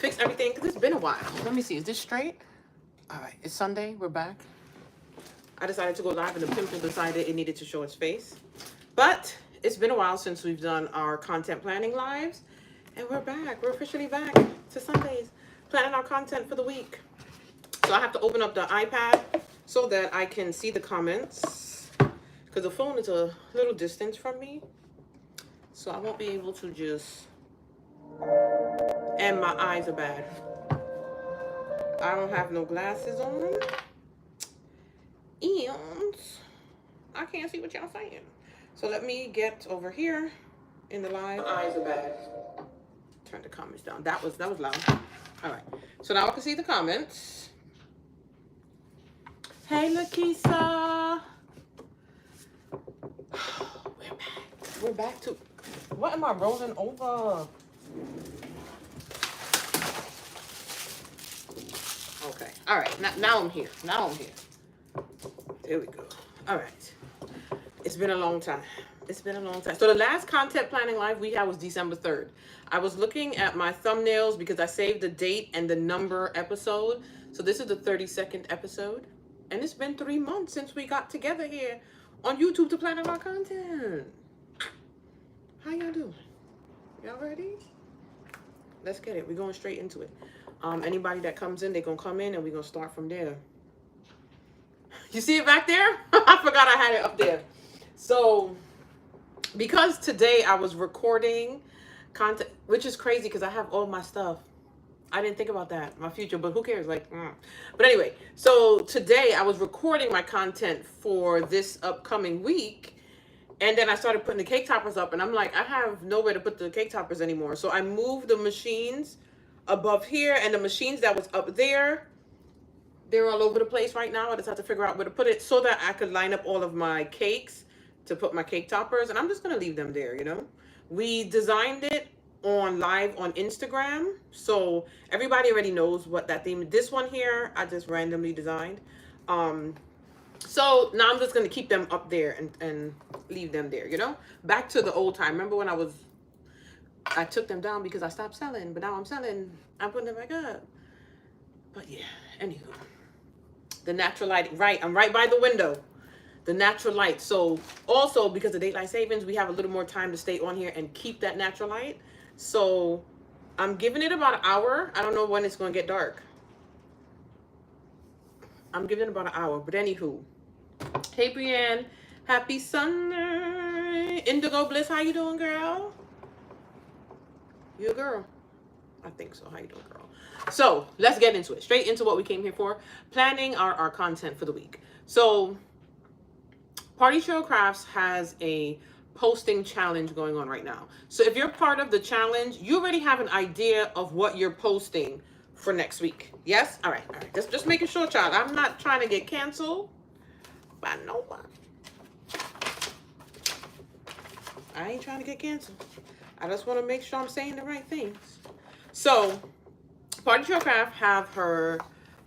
fix everything because it's been a while. Let me see. Is this straight? All right. It's Sunday. We're back. I decided to go live and the pimple decided it needed to show its face. But it's been a while since we've done our content planning lives. And we're back. We're officially back to Sundays. Planning our content for the week. So I have to open up the iPad so that I can see the comments. Because the phone is a little distance from me. So I won't be able to just... And my eyes are bad. I don't have no glasses on. And I can't see what y'all saying. So let me get over here in the live. My eyes are bad. Turn the comments down. That was loud. All right. So now I can see the comments. Hey, Lakisa. We're back. We're back to... What am I rolling over? Okay. All right. Now I'm here. Now I'm here. There we go. All right. It's been a long time. It's been a long time. So the last content planning live we had was December 3rd. I was looking at my thumbnails because I saved the date and the number episode. So this is the 32nd episode. And it's been 3 months since we got together here on YouTube to plan our content. How y'all doing? Y'all ready? Let's get it. We're going straight into it. Anybody that comes in, they're going to come in and we're going to start from there. You see it back there? I forgot I had it up there. So, because today I was recording content, which is crazy because I have all my stuff. I didn't think about that, my future, but who cares? But anyway, so today I was recording my content for this upcoming week. And then I started putting the cake toppers up and I'm like, I have nowhere to put the cake toppers anymore. So I moved the machines above here and the machines that was up there, they're all over the place right now. I just have to figure out where to put it so that I could line up all of my cakes to put my cake toppers. And I'm just going to leave them there, you know. We designed it on live on Instagram. So everybody already knows what that theme is. This one here, I just randomly designed. So now I'm just going to keep them up there and leave them there, you know. Back to the old time. Remember when I took them down because I stopped selling. But now I'm selling. I'm putting them back up. But yeah, anywho. The natural light, right? I'm right by the window. The natural light. So also because of daylight savings, we have a little more time to stay on here and keep that natural light. So I'm giving it about an hour. I don't know when it's going to get dark. I'm giving it about an hour. But anywho. Hey, Brienne. Happy Sunday. Indigo Bliss, how you doing, girl? You a girl? I think so. How you doing, girl? So let's get into it. Straight into what we came here for. Planning our content for the week. So Party Trail Crafts has a posting challenge going on right now. So if you're part of the challenge, you already have an idea of what you're posting for next week. Yes? All right. All right. Just making sure, child. I'm not trying to get canceled by nobody. I ain't trying to get canceled. I just want to make sure I'm saying the right things. So Party Trail Craft have her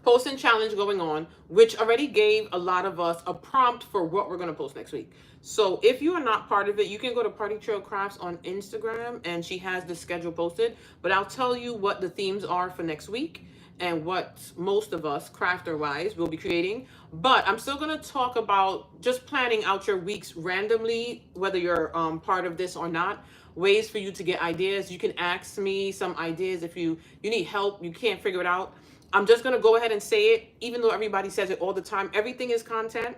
posting challenge going on, which already gave a lot of us a prompt for what we're going to post next week. So if you are not part of it, you can go to Party Trail Crafts on Instagram and she has the schedule posted. But I'll tell you what the themes are for next week and what most of us, crafter-wise, will be creating. But I'm still going to talk about just planning out your weeks randomly, whether you're part of this or not. Ways for you to get ideas. You can ask me some ideas if you need help, you can't figure it out. I'm just going to go ahead and say it, even though everybody says it all the time. Everything is content.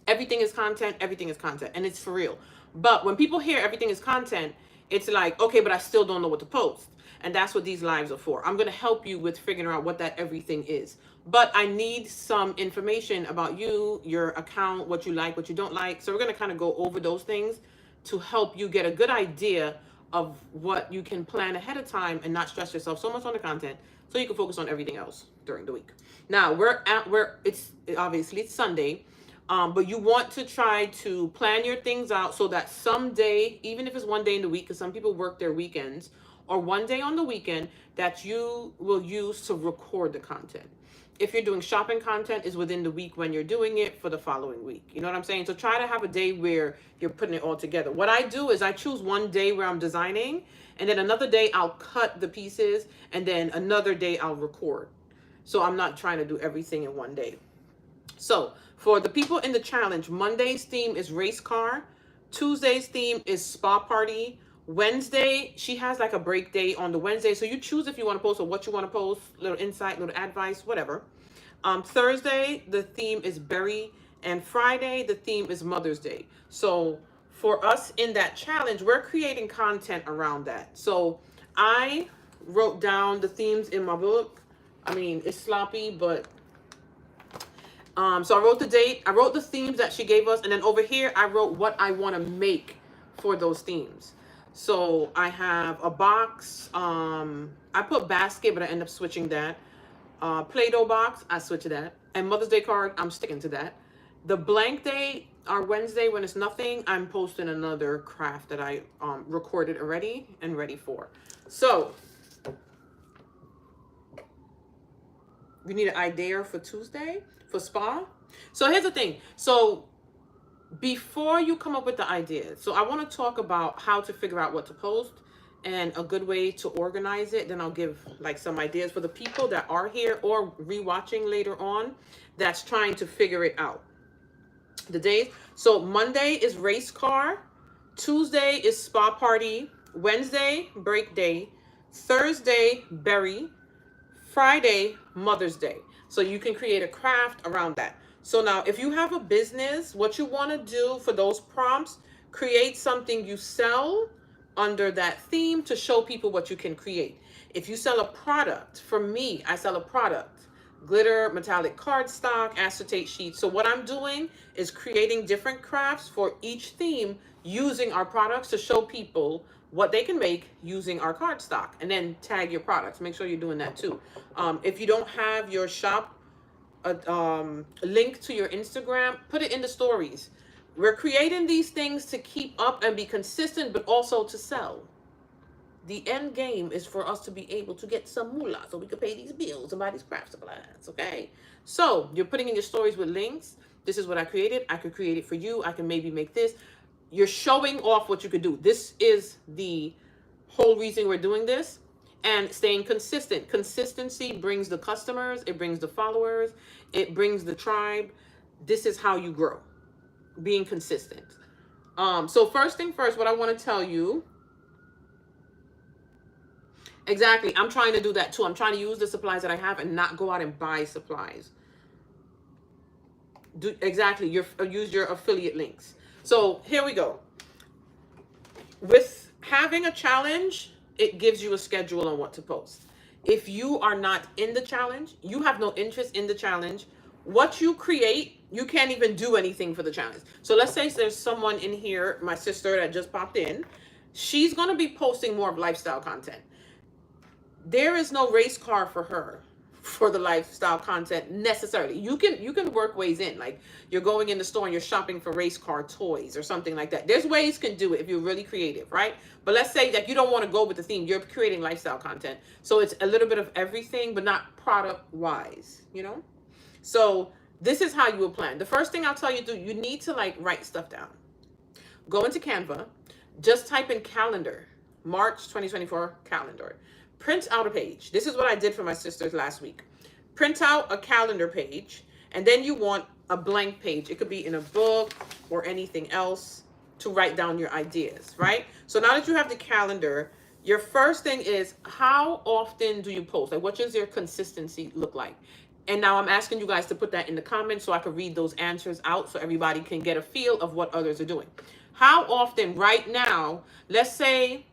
Everything is content. Everything is content. And it's for real. But when people hear everything is content, it's like, okay, but I still don't know what to post. And that's what these lives are for. I'm going to help you with figuring out what that everything is. But I need some information about you, your account, what you like, what you don't like. So we're going to kind of go over those things to help you get a good idea of what you can plan ahead of time and not stress yourself so much on the content so you can focus on everything else during the week. Now, it's Sunday, but you want to try to plan your things out so that someday, even if it's one day in the week, because some people work their weekends, or one day on the weekend that you will use to record the content. If you're doing shopping content, is within the week when you're doing it for the following week. You know what I'm saying? So try to have a day where you're putting it all together. What I do is I choose one day where I'm designing And then another day I'll cut the pieces, and then another day I'll record. So I'm not trying to do everything in one day. So for the people in the challenge, Monday's theme is race car. Tuesday's theme is spa party. Wednesday, she has like a break day on the Wednesday. So you choose if you want to post or what you want to post, little insight, little advice, whatever. Thursday, the theme is berry. And Friday, the theme is Mother's Day. So for us in that challenge, we're creating content around that. So I wrote down the themes in my book. I mean, it's sloppy, but so I wrote the date, I wrote the themes that she gave us, and then over here I wrote what I want to make for those themes. So I have a box, I put basket, but I end up switching that. Play-Doh box, I switch that. And Mother's Day card, I'm sticking to that. The blank day, our Wednesday when it's nothing, I'm posting another craft that I recorded already and ready for. So we need an idea for Tuesday for spa. So here's the thing. So before you come up with the ideas, so I want to talk about how to figure out what to post and a good way to organize it. Then I'll give like some ideas for the people that are here or rewatching later on that's trying to figure it out. The days. So Monday is race car. Tuesday is spa party. Wednesday, break day. Thursday, berry. Friday, Mother's Day. So you can create a craft around that. So now if you have a business, what you want to do for those prompts, create something you sell under that theme to show people what you can create. If you sell a product, for me, I sell a product, glitter, metallic cardstock, acetate sheets. So what I'm doing is creating different crafts for each theme using our products to show people what they can make using our cardstock, and then tag your products. Make sure you're doing that too. If you don't have your shop link to your Instagram, put it in the stories. We're creating these things to keep up and be consistent, but also to sell. The end game is for us to be able to get some moolah so we can pay these bills and buy these craft supplies, okay? So you're putting in your stories with links. This is what I created. I could create it for you. I can maybe make this. You're showing off what you could do. This is the whole reason we're doing this. And staying consistent. Consistency brings the customers. It brings the followers. It brings the tribe. This is how you grow. Being consistent. So first thing first, what I want to tell you. Exactly. I'm trying to do that too. I'm trying to use the supplies that I have and not go out and buy supplies. Exactly. Use your affiliate links. So here we go. With having a challenge, it gives you a schedule on what to post. If you are not in the challenge, you have no interest in the challenge, what you create, you can't even do anything for the challenge. So let's say there's someone in here, my sister that just popped in. She's going to be posting more of lifestyle content. There is no race car for her for the lifestyle content necessarily. You can work ways in, like you're going in the store and you're shopping for race car toys or something like that. There's ways you can do it if you're really creative, right? But let's say that you don't want to go with the theme. You're creating lifestyle content. So it's a little bit of everything, but not product wise, you know? So this is how you will plan. The first thing I'll tell you to do, you need to like write stuff down. Go into Canva, just type in calendar, March 2024 calendar. Print out a page. This is what I did for my sisters last week. Print out a calendar page, and then you want a blank page. It could be in a book or anything else to write down your ideas, right? So now that you have the calendar, your first thing is, how often do you post? Like, what does your consistency look like? And now I'm asking you guys to put that in the comments so I can read those answers out so everybody can get a feel of what others are doing. How often right now, let's say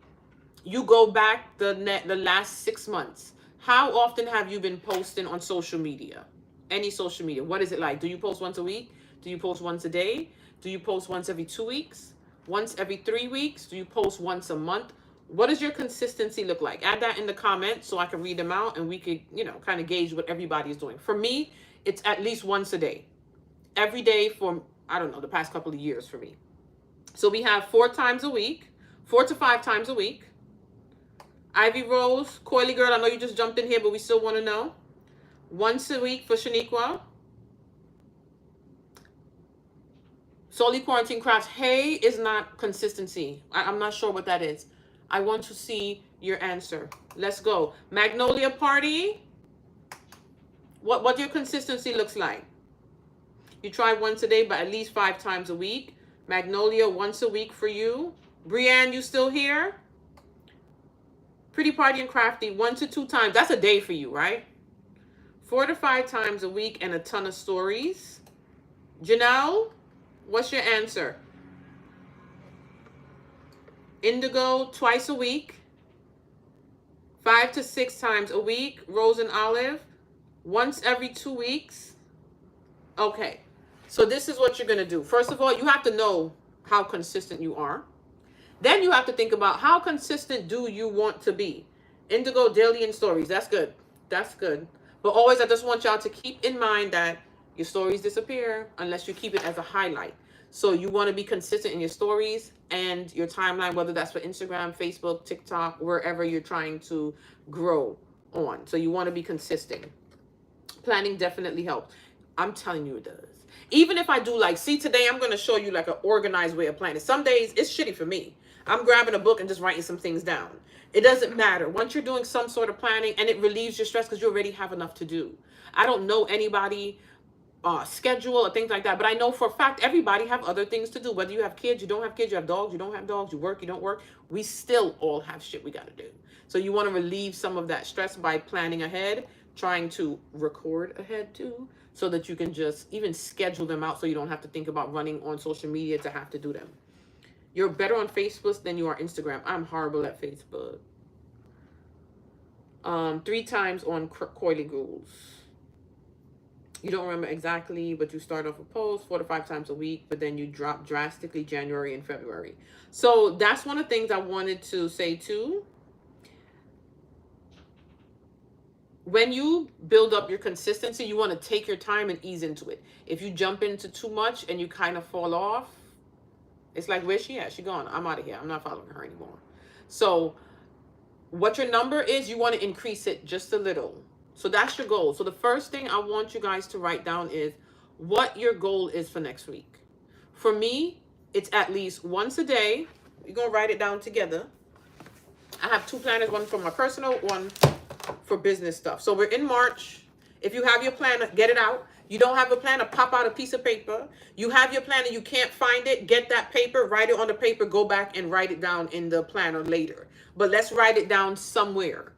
you go back the last 6 months. How often have you been posting on social media? Any social media. What is it like? Do you post once a week? Do you post once a day? Do you post once every 2 weeks? Once every 3 weeks? Do you post once a month? What does your consistency look like? Add that in the comments so I can read them out and we could, kind of gauge what everybody is doing. For me, it's at least once a day. Every day for, I don't know, the past couple of years for me. So we have 4 times a week, 4 to 5 times a week. Ivy Rose, Coily Girl, I know you just jumped in here, but we still want to know. Once a week for Shaniqua. Solely Quarantine Crafts. Hey is not consistency. I'm not sure what that is. I want to see your answer. Let's go. Magnolia Party. What your consistency looks like. You try once a day, but at least 5 times a week. Magnolia, once a week for you. Brienne, you still here? Pretty Party and Crafty, 1 to 2 times. That's a day for you, right? 4 to 5 times a week and a ton of stories. Janelle, what's your answer? Indigo, twice a week. 5 to 6 times a week. Rose and Olive, once every 2 weeks. Okay, so this is what you're going to do. First of all, you have to know how consistent you are. Then you have to think about how consistent do you want to be. Indigo, daily, and stories. That's good. That's good. But always, I just want y'all to keep in mind that your stories disappear unless you keep it as a highlight. So you want to be consistent in your stories and your timeline, whether that's for Instagram, Facebook, TikTok, wherever you're trying to grow on. So you want to be consistent. Planning definitely helps. I'm telling you it does. Even if I do like, see, today I'm going to show you like an organized way of planning. Some days it's shitty for me. I'm grabbing a book and just writing some things down. It doesn't matter. Once you're doing some sort of planning, and it relieves your stress because you already have enough to do. I don't know anybody schedule or things like that, but I know for a fact everybody have other things to do. Whether you have kids, you don't have kids, you have dogs, you don't have dogs, you work, you don't work, we still all have shit we got to do. So you want to relieve some of that stress by planning ahead, trying to record ahead too, so that you can just even schedule them out so you don't have to think about running on social media to have to do them. You're better on Facebook than you are Instagram. I'm horrible at Facebook. 3 times on Coily Ghouls. You don't remember exactly, but you start off a post 4 to 5 times a week, but then you drop drastically January and February. So that's one of the things I wanted to say too. When you build up your consistency, you want to take your time and ease into it. If you jump into too much and you kind of fall off, it's like, where's she at? She gone. I'm out of here. I'm not following her anymore. So what your number is, you want to increase it just a little. So that's your goal. So the first thing I want you guys to write down is what your goal is for next week. For me, it's at least once a day. We're going to write it down together. I have 2 planners, one for my personal, one for business stuff. So we're in March. If you have your planner, get it out. You don't have a planner, pop out a piece of paper. You have your planner, you can't find it, get that paper, write it on the paper, go back and write it down in the planner later. But let's write it down somewhere.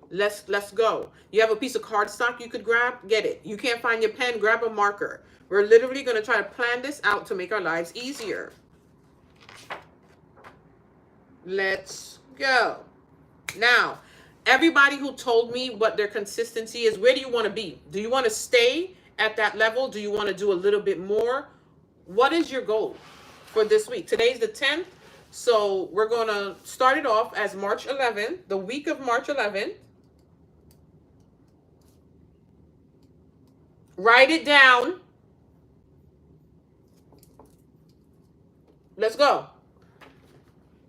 Let's go. You have a piece of cardstock you could grab, get it. You can't find your pen, grab a marker. We're literally going to try to plan this out to make our lives easier. Let's go. Now, everybody who told me what their consistency is, where do you want to be? Do you want to stay at that level? Do you want to do a little bit more? What is your goal for this week? Today's the 10th. So we're going to start it off as March 11th, the week of March 11th. Write it down. Let's go.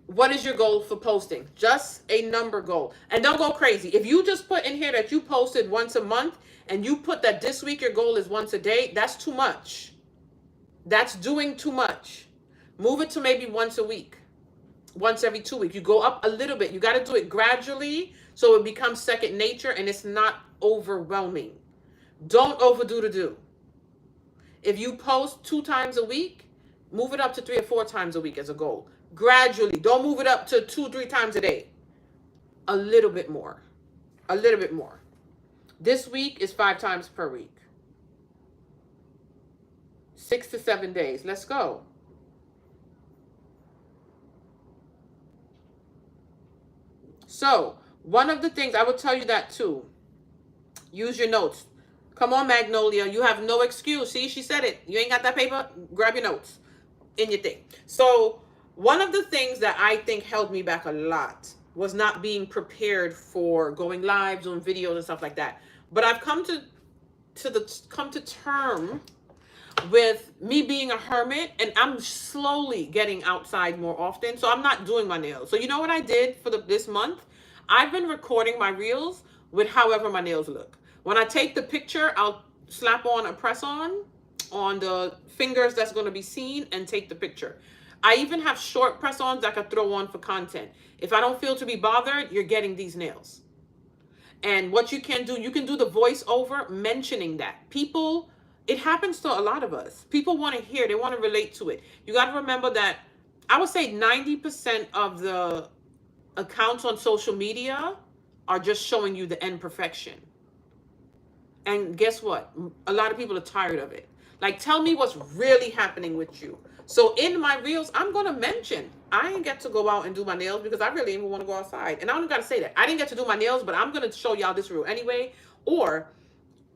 What is your goal for posting? Just a number goal. And don't go crazy. If you just put in here that you posted once a month and you put that this week your goal is once a day, that's too much. That's doing too much. Move it to maybe once a week. Once every 2 weeks. You go up a little bit. You got to do it gradually so it becomes second nature and it's not overwhelming. Don't overdo the do. If you post 2 times a week, move it up to 3 or 4 times a week as a goal. Gradually. Don't move it up to 2-3 times a day. A little bit more. A little bit more. This week is 5 times per week. 6 to 7 days. Let's go. So, one of the things, I will tell you that too. Use your notes. Come on, Magnolia. You have no excuse. See, she said it. You ain't got that paper? Grab your notes in your thing. So, one of the things that I think held me back a lot was not being prepared for going live, doing videos and stuff like that. But I've come to term with me being a hermit, and I'm slowly getting outside more often. So I'm not doing my nails. So you know what I did for this month? I've been recording my reels with however my nails look. When I take the picture, I'll slap on a press on the fingers that's going to be seen and take the picture. I even have short press-ons that I could throw on for content. If I don't feel to be bothered, you're getting these nails. And what you can do, you can do the voiceover mentioning that. People, it happens to a lot of us. People want to hear, they want to relate to it. You got to remember that I would say 90% of the accounts on social media are just showing you the end perfection. And guess what? A lot of people are tired of it. Like, tell me what's really happening with you. So in my reels, I'm going to mention, I didn't get to go out and do my nails because I really didn't want to go outside. And I don't got to say that. I didn't get to do my nails, but I'm going to show y'all this reel anyway. Or,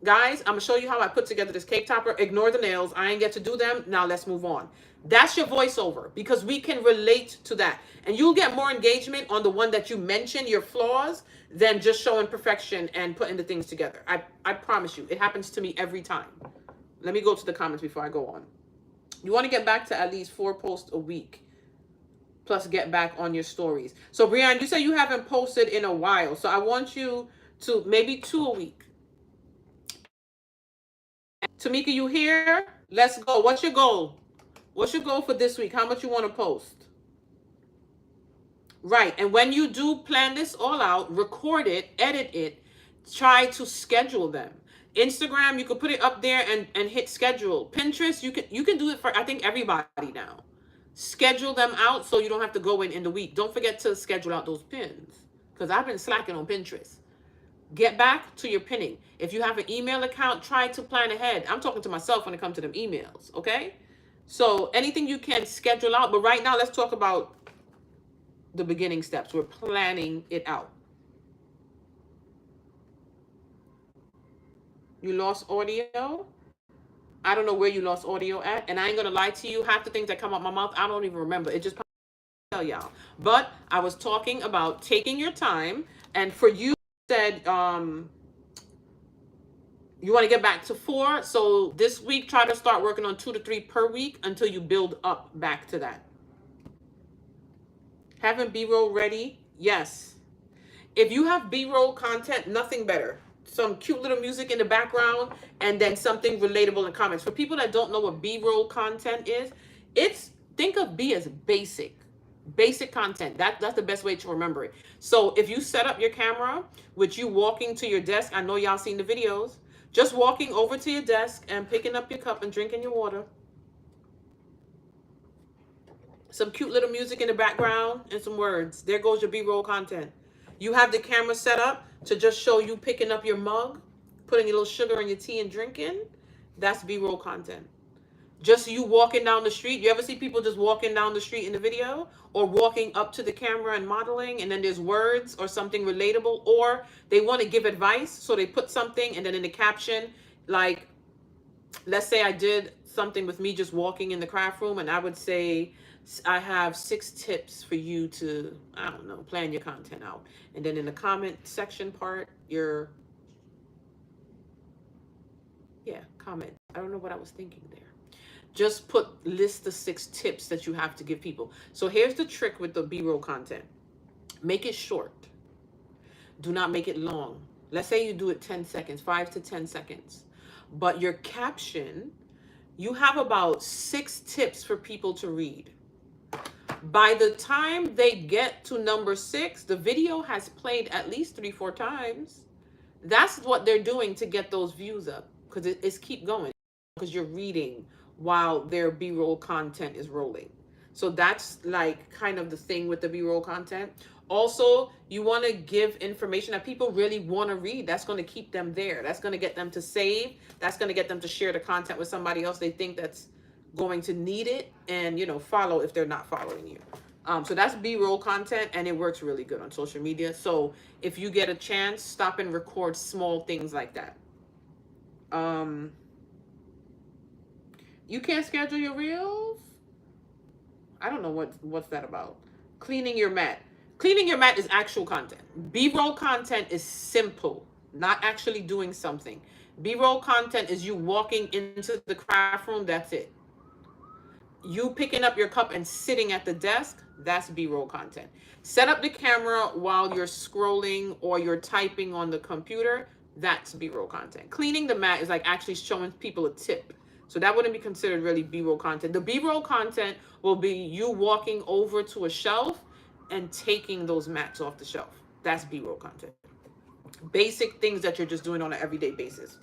guys, I'm going to show you how I put together this cake topper. Ignore the nails. I didn't get to do them. Now let's move on. That's your voiceover because we can relate to that. And you'll get more engagement on the one that you mention your flaws than just showing perfection and putting the things together. I promise you, it happens to me every time. Let me go to the comments before I go on. You want to get back to at least 4 posts a week, plus get back on your stories. So, Brianne, you say you haven't posted in a while. So I want you to maybe 2 a week. Tamika, you here? Let's go. What's your goal? What's your goal for this week? How much you want to post? Right. And when you do plan this all out, record it, edit it, try to schedule them. Instagram, you could put it up there and hit schedule. Pinterest, you can do it for, I think, everybody now. Schedule them out so you don't have to go in the week. Don't forget to schedule out those pins because I've been slacking on Pinterest. Get back to your pinning. If you have an email account, try to plan ahead. I'm talking to myself when it comes to them emails, okay? So anything you can schedule out. But right now, let's talk about the beginning steps. We're planning it out. You lost audio? I don't know where you lost audio at. And I ain't going to lie to you. Half the things that come out my mouth, I don't even remember. It just tell y'all. But I was talking about taking your time. And for you, said you want to get back to 4. So this week, try to start working on 2 to 3 per week until you build up back to that. Having B-roll ready? Yes. If you have B-roll content, nothing better. Some cute little music in the background and then something relatable in comments. For people that don't know what B-roll content is, think of B as basic content. That's the best way to remember it. So if you set up your camera with you walking to your desk, I know y'all seen the videos, just walking over to your desk and picking up your cup and drinking your water. Some cute little music in the background and some words. There goes your B-roll content. You have the camera set up to just show you picking up your mug, putting a little sugar in your tea and drinking. That's B-roll content. Just you walking down the street. You ever see people just walking down the street in the video or walking up to the camera and modeling and then there's words or something relatable, or they want to give advice. So they put something and then in the caption, like, let's say I did something with me just walking in the craft room and I would say, I have 6 tips for you to, I don't know, plan your content out. And then in the comment section part, comment. I don't know what I was thinking there. Just list the 6 tips that you have to give people. So here's the trick with the B-roll content. Make it short. Do not make it long. Let's say you do it 10 seconds, 5 to 10 seconds. But your caption, you have about 6 tips for people to read. By the time they get to number 6, the video has played at least 3-4 times. That's what they're doing to get those views up, because it's keep going, because you're reading while their B-roll content is rolling. So that's like kind of the thing with the B-roll content. Also, you want to give information that people really want to read. That's going to keep them there. That's going to get them to save. That's going to get them to share the content with somebody else they think that's going to need it, and follow if they're not following you. So that's B-roll content, and it works really good on social media. So if you get a chance, stop and record small things like that. You can't schedule your reels? I don't know what's that about. Cleaning your mat. Cleaning your mat is actual content. B-roll content is simple, not actually doing something. B-roll content is you walking into the craft room, that's it. You picking up your cup and sitting at the desk, that's B-roll content. Set up the camera while you're scrolling or you're typing on the computer, that's B-roll content. Cleaning the mat is like actually showing people a tip. So that wouldn't be considered really B-roll content. The B-roll content will be you walking over to a shelf and taking those mats off the shelf. That's B-roll content. Basic things that you're just doing on an everyday basis.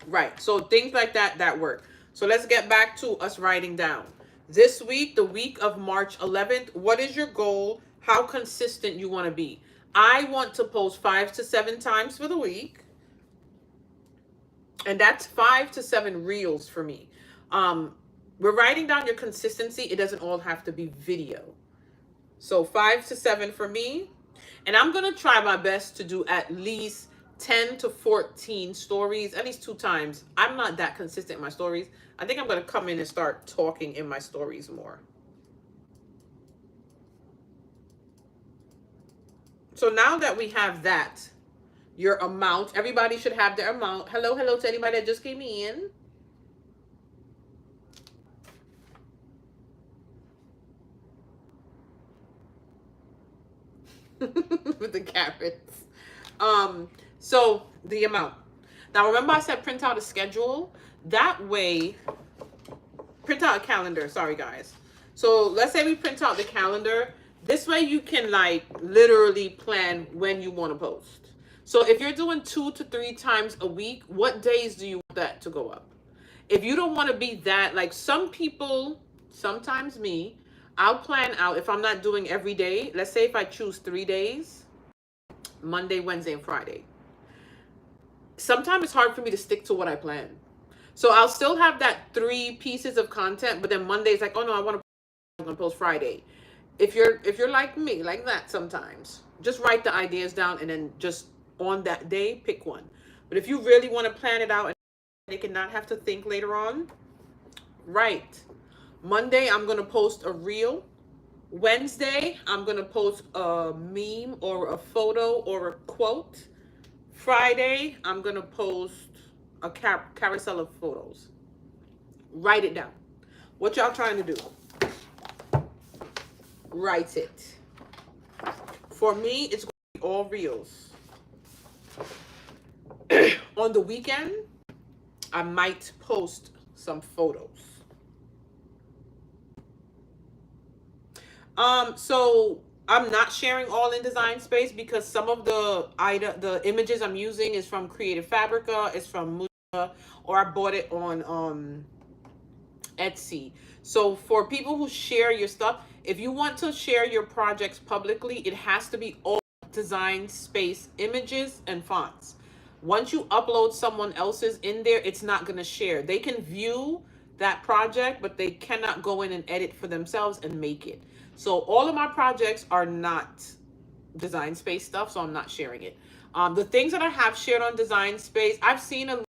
Right. So things like that, that work. So let's get back to us writing down. This week, the week of March 11th, what is your goal? How consistent you want to be? I want to post 5 to 7 times for the week. And that's 5 to 7 reels for me. We're writing down your consistency. It doesn't all have to be video. So 5 to 7 for me. And I'm going to try my best to do at least 10 to 14 stories, at least 2 times. I'm not that consistent in my stories. I think I'm going to come in and start talking in my stories more. So now that we have that, your amount, everybody should have their amount. Hello, hello to anybody that just came in. With the carrots. So the amount. Now remember I said print out a schedule? That way, print out a calendar, sorry guys. So let's say we print out the calendar. This way you can like literally plan when you want to post. So if you're doing 2 to 3 times a week, what days do you want that to go up? If you don't want to be that, like some people, sometimes me, I'll plan out if I'm not doing every day. Let's say if I choose 3 days, Monday, Wednesday, and Friday. Sometimes it's hard for me to stick to what I plan. So I'll still have that 3 pieces of content, but then Monday is like, oh no, I'm gonna post Friday. If you're like me, like that sometimes, just write the ideas down and then just on that day, pick one. But if you really want to plan it out and they cannot have to think later on, right. Monday, I'm going to post a reel. Wednesday, I'm going to post a meme or a photo or a quote. Friday, I'm going to post a carousel of photos. Write it down. What y'all trying to do? Write it. For me, it's going to be all reels. On the weekend, I might post some photos. So I'm not sharing all in Design Space because some of the images I'm using is from Creative Fabrica, it's from Muja, or I bought it on Etsy. So for people who share your stuff, if you want to share your projects publicly, it has to be all Design Space images and fonts. Once you upload someone else's in there, it's not going to share. They can view that project, but they cannot go in and edit for themselves and make it. So all of my projects are not Design Space stuff, so I'm not sharing it. The things that I have shared on Design Space, I've seen a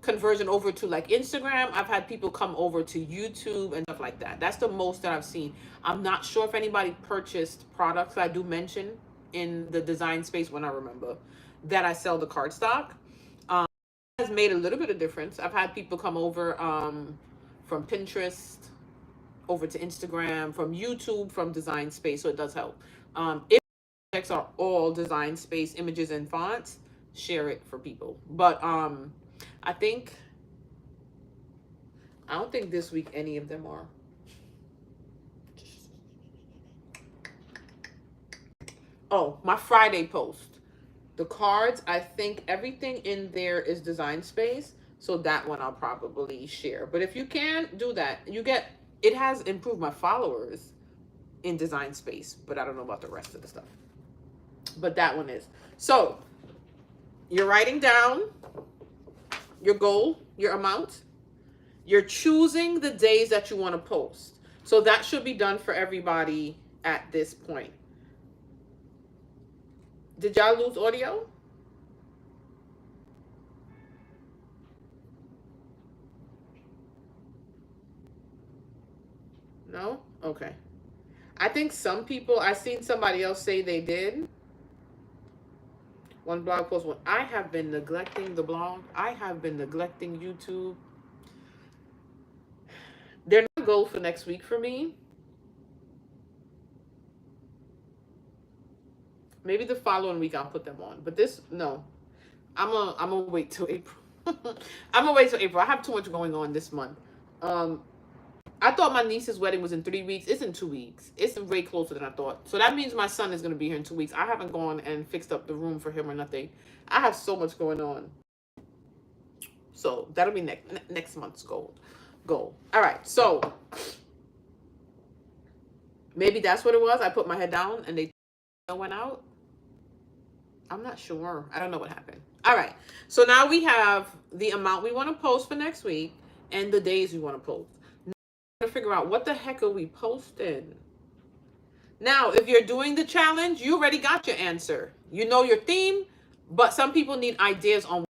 conversion over to like Instagram. I've had people come over to YouTube and stuff like that. That's the most that I've seen. I'm not sure if anybody purchased products that I do mention in the Design Space when I remember that I sell the cardstock. Has made a little bit of difference. I've had people come over from Pinterest over to Instagram, from YouTube, from Design Space, so it does help. If projects are all Design Space images and fonts, share it for people. But I don't think this week any of them are. Oh, my Friday post. The cards, I think everything in there is Design Space, so that one I'll probably share. But if you can do that, it has improved my followers in Design Space, but I don't know about the rest of the stuff. But that one is. So you're writing down your goal, your amount. You're choosing the days that you want to post. So that should be done for everybody at this point. Did y'all lose audio? No? Okay. I think some people, I seen somebody else say they did. One blog post, I have been neglecting the blog. I have been neglecting YouTube. They're not goal for next week for me. Maybe the following week I'll put them on. But this, no. I'm gonna wait till April. I'm gonna wait till April. I have too much going on this month. I thought my niece's wedding was in 3 weeks. It's in 2 weeks. It's way closer than I thought. So that means my son is gonna be here in 2 weeks. I haven't gone and fixed up the room for him or nothing. I have so much going on. So that'll be next month's goal. All right. So maybe that's what it was. I put my head down and they went out. I'm not sure. I don't know what happened. All right. So now we have the amount we want to post for next week and the days we want to post. Now we're going to figure out what the heck are we posting. Now, if you're doing the challenge, you already got your answer. You know your theme, but some people need ideas on.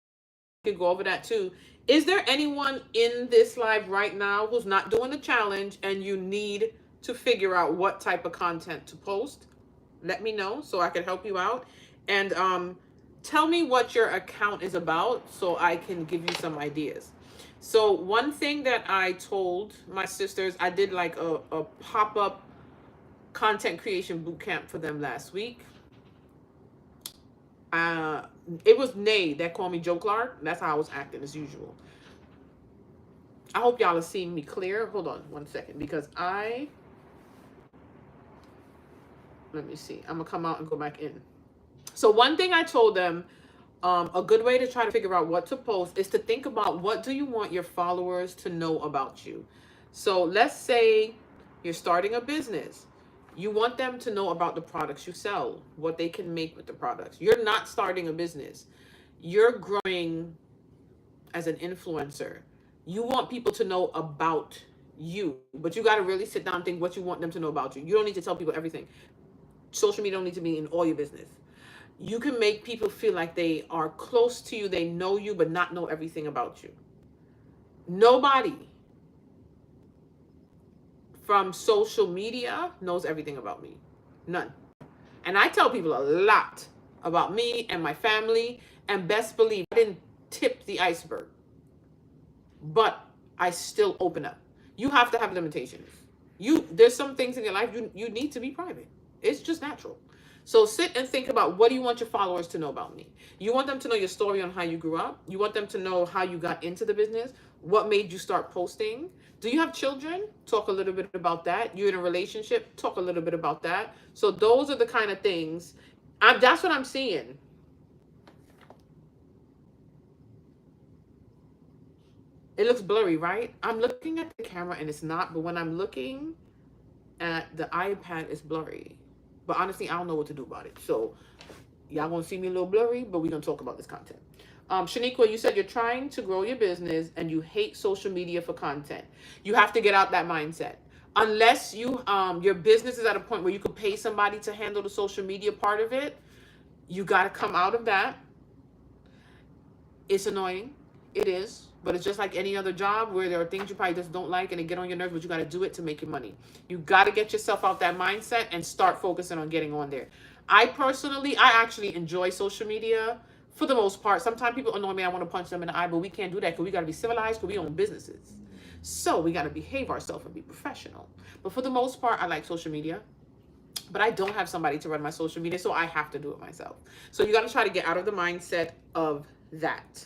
We could go over that too. Is there anyone in this live right now who's not doing the challenge and you need to figure out what type of content to post? Let me know so I can help you out. And tell me what your account is about so I can give you some ideas. So one thing that I told my sisters, I did like a pop-up content creation boot camp for them last week. It was Nay that called me Joe Clark. That's how I was acting as usual. I hope y'all are seeing me clear. Hold on one second because let me see. I'm gonna come out and go back in. So one thing I told them, a good way to try to figure out what to post is to think about what do you want your followers to know about you. So let's say you're starting a business. You want them to know about the products you sell, what they can make with the products. You're not starting a business. You're growing as an influencer. You want people to know about you, but you got to really sit down and think what you want them to know about you. You don't need to tell people everything. Social media don't need to be in all your business. You can make people feel like they are close to you, they know you, but not know everything about you. Nobody from social media knows everything about me. None. And I tell people a lot about me and my family, and best believe I didn't tip the iceberg. But I still open up. You have to have limitations. There's some things in your life you need to be private. It's just natural. So sit and think about what do you want your followers to know about me? You want them to know your story on how you grew up. You want them to know how you got into the business. What made you start posting? Do you have children? Talk a little bit about that. You're in a relationship? Talk a little bit about that. So those are the kind of things. That's what I'm seeing. It looks blurry, right? I'm looking at the camera and it's not, but when I'm looking at the iPad, it's blurry. But honestly, I don't know what to do about it. So y'all gonna see me a little blurry, but we're gonna talk about this content. Shaniqua, you said you're trying to grow your business and you hate social media for content. You have to get out that mindset. Unless you your business is at a point where you could pay somebody to handle the social media part of it, you gotta come out of that. It's annoying. It is. But it's just like any other job where there are things you probably just don't like and they get on your nerves, but you got to do it to make your money. You got to get yourself out that mindset and start focusing on getting on there. I actually enjoy social media for the most part. Sometimes people annoy me. I want to punch them in the eye, but we can't do that because we got to be civilized because we own businesses. So we got to behave ourselves and be professional. But for the most part, I like social media. But I don't have somebody to run my social media, so I have to do it myself. So you got to try to get out of the mindset of that.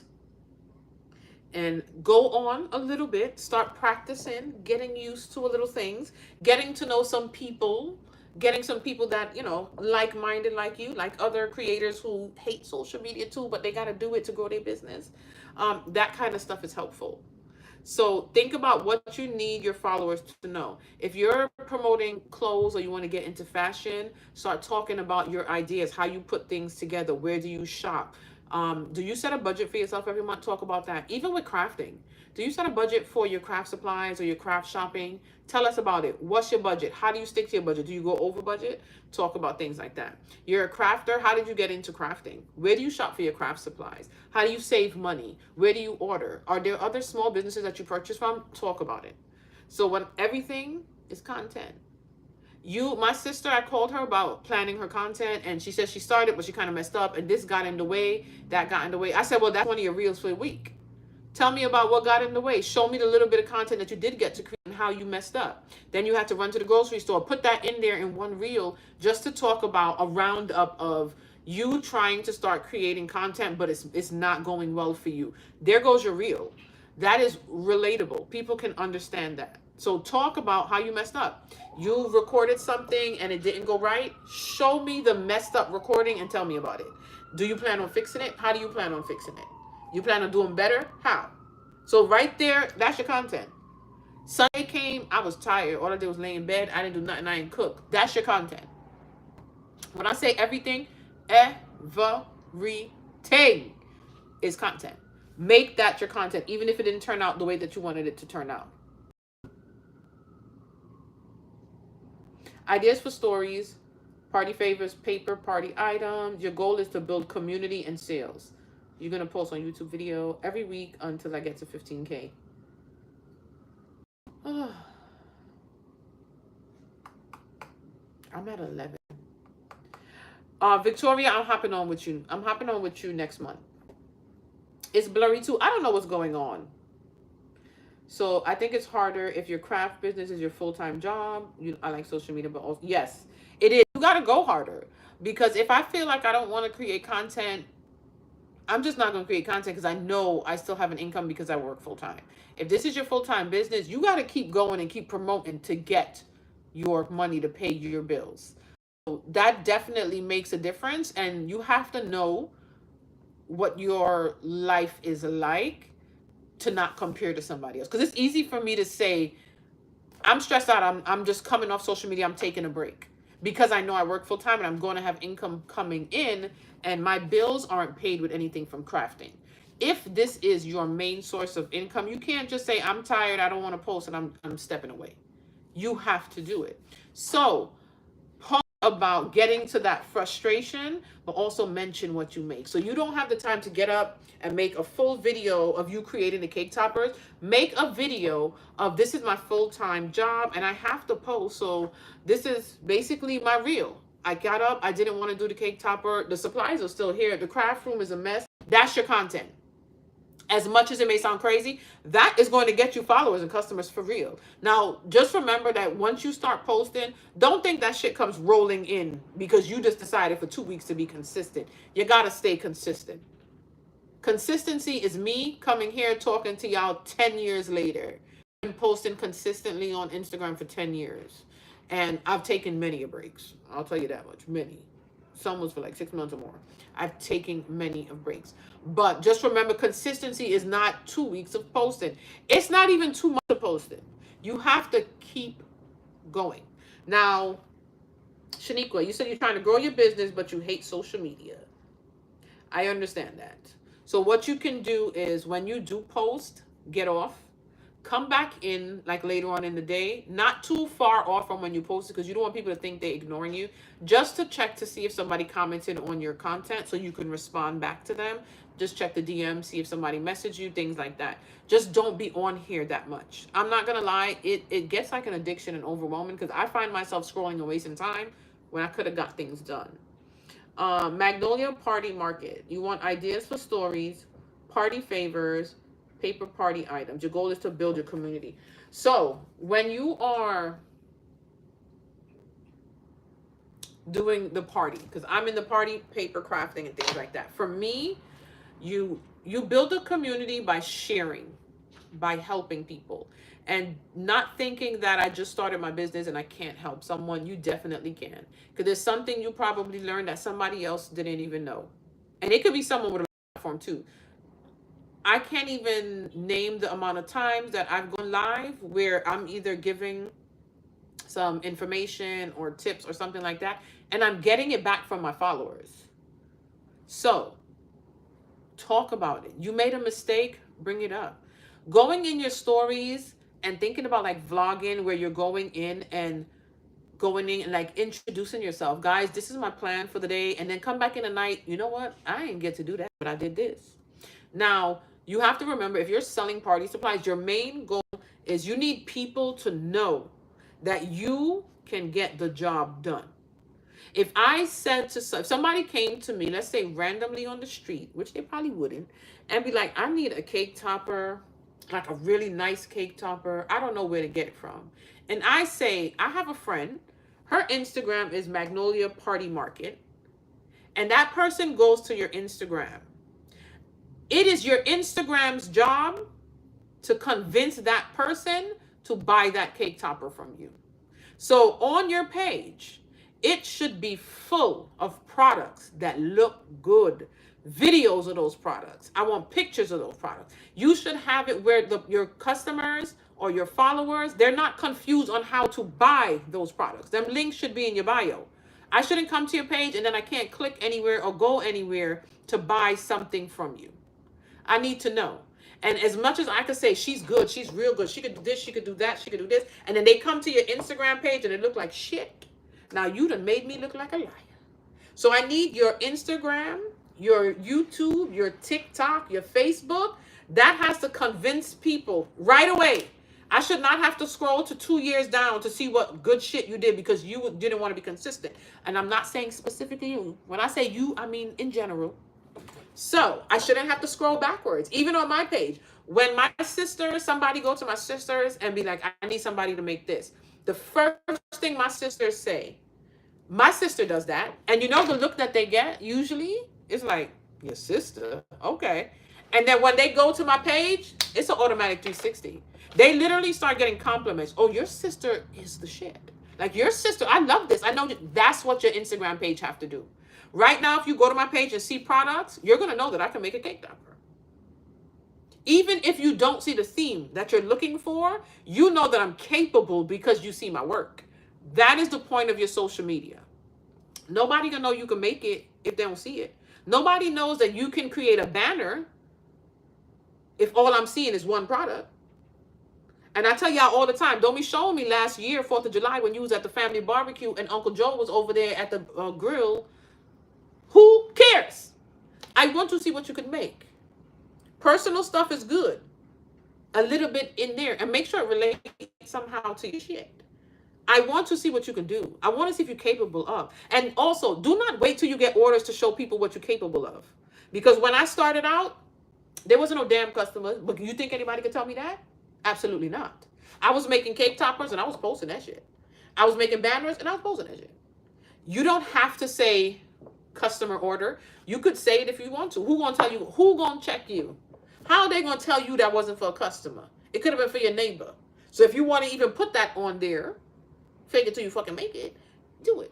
And go on a little bit, start practicing, getting used to a little things, getting to know some people, getting some people that, like-minded like you, like other creators who hate social media too, but they got to do it to grow their business. That kind of stuff is helpful. So think about what you need your followers to know. If you're promoting clothes or you want to get into fashion, start talking about your ideas, how you put things together, where do you shop? Do you set a budget for yourself every month? Talk about that. Even with crafting, do you set a budget for your craft supplies or your craft shopping? Tell us about it. What's your budget? How do you stick to your budget? Do you go over budget? Talk about things like that. You're a crafter. How did you get into crafting? Where do you shop for your craft supplies? How do you save money? Where do you order? Are there other small businesses that you purchase from? Talk about it. So when everything is content. My sister, I called her about planning her content and she said she started, but she kind of messed up and this got in the way, that got in the way. I said, well, that's one of your reels for the week. Tell me about what got in the way. Show me the little bit of content that you did get to create and how you messed up. Then you had to run to the grocery store, put that in there in one reel just to talk about a roundup of you trying to start creating content, but it's not going well for you. There goes your reel. That is relatable. People can understand that. So talk about how you messed up. You recorded something and it didn't go right. Show me the messed up recording and tell me about it. Do you plan on fixing it? How do you plan on fixing it? You plan on doing better? How? So right there, that's your content. Sunday came, I was tired. All I did was lay in bed. I didn't do nothing. I didn't cook. That's your content. When I say everything is content. Make that your content, even if it didn't turn out the way that you wanted it to turn out. Ideas for stories, party favors, paper party items. Your goal is to build community and sales. You're going to post on YouTube video every week until I get to 15K. Oh. I'm at 11. Victoria, I'm hopping on with you. I'm hopping on with you next month. It's blurry too. I don't know what's going on. So I think it's harder if your craft business is your full-time job. I like social media, but also, yes, it is. You got to go harder. Because if I feel like I don't want to create content, I'm just not going to create content because I know I still have an income because I work full-time. If this is your full-time business, you got to keep going and keep promoting to get your money to pay your bills. So that definitely makes a difference. And you have to know what your life is like to not compare to somebody else. Because it's easy for me to say, I'm stressed out. I'm just coming off social media. I'm taking a break because I know I work full time and I'm going to have income coming in and my bills aren't paid with anything from crafting. If this is your main source of income, you can't just say, I'm tired, I don't want to post, and I'm stepping away. You have to do it. So about getting to that frustration, but also mention what you make. So you don't have the time to get up and make a full video of you creating the cake toppers. Make a video of this is my full-time job and I have to post. So this is basically my reel. I got up, I didn't want to do the cake topper. The supplies are still here. The craft room is a mess. That's your content. As much as it may sound crazy, that is going to get you followers and customers for real. Now, just remember that once you start posting, don't think that shit comes rolling in because you just decided for 2 weeks to be consistent. You got to stay consistent. Consistency is me coming here talking to y'all 10 years later. I've been posting consistently on Instagram for 10 years. And I've taken many breaks. I'll tell you that much. Many. Some was for like 6 months or more. I've taken many of breaks. But just remember, consistency is not 2 weeks of posting. It's not even 2 months of posting. You have to keep going. Now, Shaniqua, you said you're trying to grow your business, but you hate social media. I understand that. So what you can do is when you do post, get off. Come back in like later on in the day, not too far off from when you posted because you don't want people to think they're ignoring you. Just to check to see if somebody commented on your content so you can respond back to them. Just check the DM, see if somebody messaged you, things like that. Just don't be on here that much. I'm not going to lie. It gets like an addiction and overwhelming because I find myself scrolling and wasting time when I could have got things done. Magnolia Party Market. You want ideas for stories, party favors, paper party items. Your goal is to build your community. So when you are doing the party, because I'm in the party, paper crafting and things like that. For me, you build a community by sharing, by helping people, and not thinking that I just started my business and I can't help someone. You definitely can, because there's something you probably learned that somebody else didn't even know, and it could be someone with a platform too. I can't even name the amount of times that I've gone live where I'm either giving some information or tips or something like that, and I'm getting it back from my followers. So talk about it. You made a mistake, bring it up. Going in your stories and thinking about like vlogging where you're going in and like introducing yourself. Guys, this is my plan for the day. And then come back in the night. You know what? I didn't get to do that, but I did this. Now, you have to remember, if you're selling party supplies, your main goal is you need people to know that you can get the job done. If I said to if somebody came to me, let's say randomly on the street, which they probably wouldn't, and be like, I need a cake topper like a really nice cake topper. I don't know where to get it from. And I say, I have a friend, her Instagram is Magnolia Party Market, and that person goes to your Instagram. It is your Instagram's job to convince that person to buy that cake topper from you. So on your page, it should be full of products that look good, videos of those products. I want pictures of those products. You should have it where your customers or your followers, they're not confused on how to buy those products. Them links should be in your bio. I shouldn't come to your page and then I can't click anywhere or go anywhere to buy something from you. I need to know. And as much as I could say, she's good, she's real good, she could do this, she could do that, she could do this, and then they come to your Instagram page and it look like shit. Now you done made me look like a liar. So I need your Instagram, your YouTube, your TikTok, your Facebook. That has to convince people right away. I should not have to scroll to 2 years down to see what good shit you did because you didn't want to be consistent. And I'm not saying specifically you. When I say you, I mean in general. So I shouldn't have to scroll backwards, even on my page. When my sisters, somebody go to my sisters and be like, I need somebody to make this. The first thing my sisters say, my sister does that. And you know the look that they get usually is like, your sister? Okay. And then when they go to my page, it's an automatic 360. They literally start getting compliments. Oh, your sister is the shit. Like your sister, I love this. I know that's what your Instagram page have to do. Right now, if you go to my page and see products, you're going to know that I can make a cake topper. Even if you don't see the theme that you're looking for, you know that I'm capable because you see my work. That is the point of your social media. Nobody going to know you can make it if they don't see it. Nobody knows that you can create a banner if all I'm seeing is one product. And I tell y'all all the time, don't be showing me last year, 4th of July, when you was at the family barbecue and Uncle Joe was over there at the grill. Who cares? I want to see what you can make. Personal stuff is good. A little bit in there. And make sure it relates somehow to your shit. I want to see what you can do. I want to see if you're capable of. And also, do not wait till you get orders to show people what you're capable of. Because when I started out, there wasn't no damn customers. But you think anybody could tell me that? Absolutely not. I was making cake toppers and I was posting that shit. I was making banners and I was posting that shit. You don't have to say customer order. You could say it if you want to. Who gonna tell you? Who gonna check you? How are they gonna tell you that wasn't for a customer? It could have been for your neighbor. So if you want to even put that on there, fake it till you fucking make it, do it.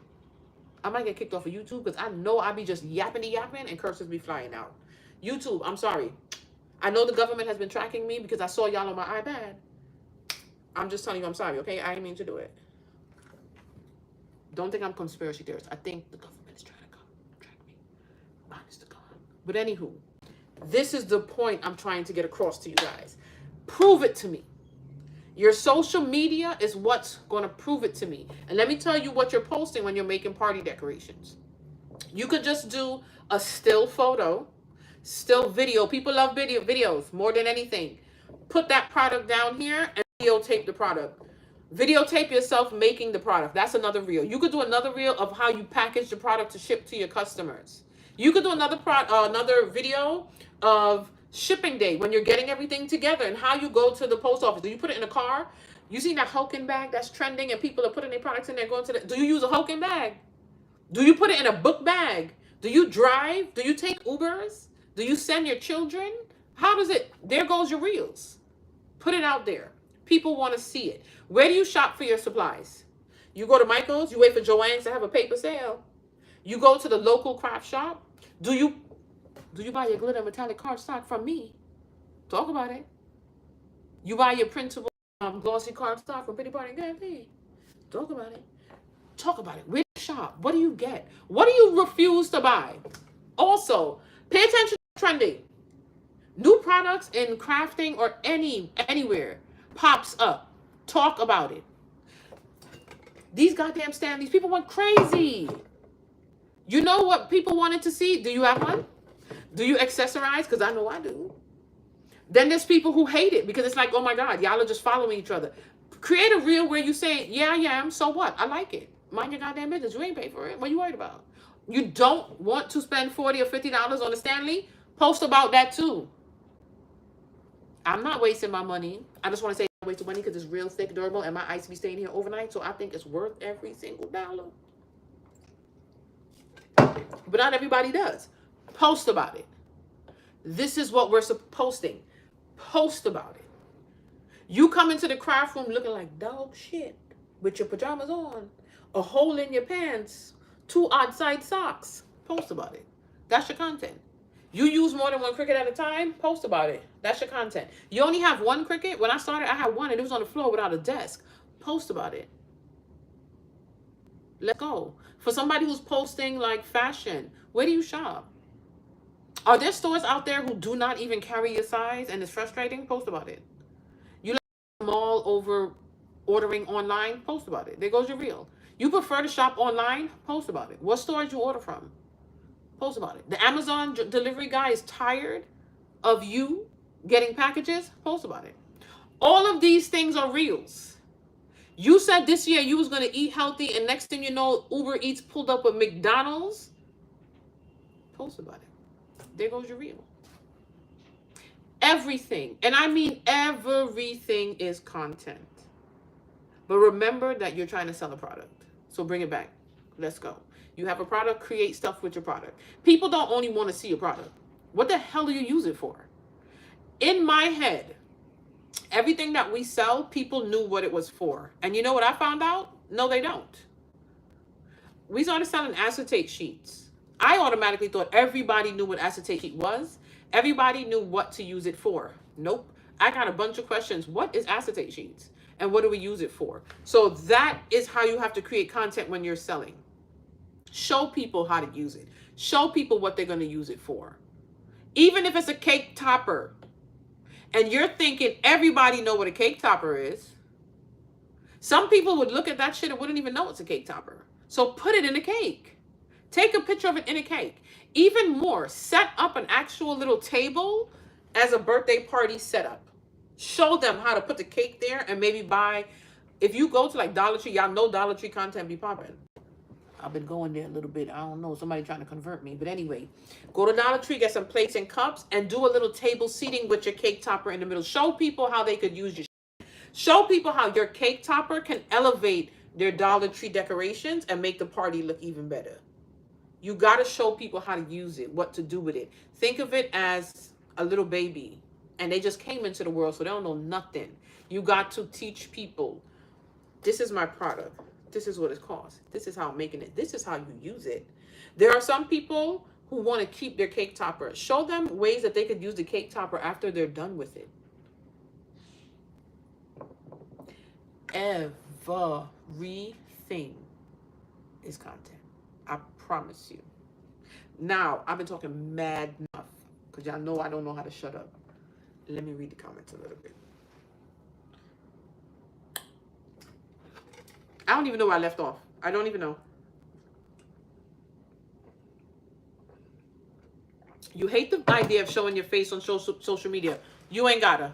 I might get kicked off of YouTube because I know I be just yapping and curses be flying out. YouTube, I'm sorry. I know the government has been tracking me because I saw y'all on my iPad. I'm just telling you I'm sorry, okay? I didn't mean to do it. Don't think I'm conspiracy theorist. I think the government is trying to come track me. Honest to God. But anywho, this is the point I'm trying to get across to you guys. Prove it to me. Your social media is what's going to prove it to me. And let me tell you what you're posting when you're making party decorations. You could just do a still photo, still video. People love videos more than anything. Put that product down here and videotape the product. Videotape yourself making the product. That's another reel. You could do another reel of how you package the product to ship to your customers. You could do another video of shipping day when you're getting everything together and how you go to the post office. Do you put it in a car? You seen that Hulking bag that's trending and people are putting their products in there going to the... Do you use a Hulking bag? Do you put it in a book bag? Do you drive? Do you take Ubers? Do you send your children? How does it... There goes your reels. Put it out there. People want to see it. Where do you shop for your supplies? You go to Michael's, you wait for Joann's to have a paper sale. You go to the local craft shop. Do you buy your glitter metallic cardstock from me? Talk about it. You buy your printable glossy cardstock from Pretty Party Guarantee. Talk about it. Talk about it. Where do you shop? What do you get? What do you refuse to buy? Also, pay attention to trending. New products in crafting or anywhere pops up. Talk about it. These goddamn Stanleys, people went crazy. You know what people wanted to see? Do you have one? Do you accessorize? Because I know I do. Then there's people who hate it because it's like, oh my God, y'all are just following each other. Create a reel where you say, yeah, I am. So what? I like it. Mind your goddamn business. You ain't paid for it. What are you worried about? You don't want to spend $40 or $50 on a Stanley? Post about that too. I'm not wasting my money. I just want to say I wasted money because it's real thick, durable, and my ice be staying here overnight. So I think it's worth every single dollar. But not everybody does. Post about it. This is what we're posting. Post about it. You come into the craft room looking like dog shit with your pajamas on, a hole in your pants, 2 odd side socks. Post about it. That's your content. You use more than one Cricut at a time? Post about it. That's your content. You only have one Cricut? When I started, I had one and it was on the floor without a desk. Post about it. Let's go. For somebody who's posting like fashion, where do you shop? Are there stores out there who do not even carry your size and it's frustrating? Post about it. You like mall over ordering online? Post about it. There goes your reel. You prefer to shop online? Post about it. What stores you order from? Post about it. The Amazon delivery guy is tired of you getting packages? Post about it. All of these things are reels. You said this year you was going to eat healthy, and next thing you know, Uber Eats pulled up with McDonald's. Post about it. There goes your reel. Everything, and I mean everything, is content. But remember that you're trying to sell a product. So bring it back. Let's go. You have a product, create stuff with your product. People don't only want to see your product. What the hell do you use it for? In my head, everything that we sell, people knew what it was for. And you know what I found out? No, they don't. We started selling acetate sheets. I automatically thought everybody knew what acetate sheet was. Everybody knew what to use it for. Nope. I got a bunch of questions. What is acetate sheets? And what do we use it for? So that is how you have to create content when you're selling. Show people how to use it. Show people what they're going to use it for. Even if it's a cake topper, and you're thinking everybody know what a cake topper is, some people would look at that shit and wouldn't even know it's a cake topper. So put it in a cake. Take a picture of it in a cake. Even more, set up an actual little table as a birthday party setup. Show them how to put the cake there, and maybe buy, if you go to like Dollar Tree, y'all know Dollar Tree content be popping. I've been going there a little bit. I don't know. Somebody trying to convert me. But anyway, go to Dollar Tree, get some plates and cups, and do a little table seating with your cake topper in the middle. Show people how they could use your Show people how your cake topper can elevate their Dollar Tree decorations and make the party look even better. You got to show people how to use it, what to do with it. Think of it as a little baby, and they just came into the world, so they don't know nothing. You got to teach people, this is my product. This is what it costs. This is how I'm making it. This is how you use it. There are some people who want to keep their cake topper. Show them ways that they could use the cake topper after they're done with it. Everything is content. I promise you. Now, I've been talking mad enough because y'all know I don't know how to shut up. Let me read the comments a little bit. I don't even know where I left off. I don't even know. You hate the idea of showing your face on social media. You ain't gotta.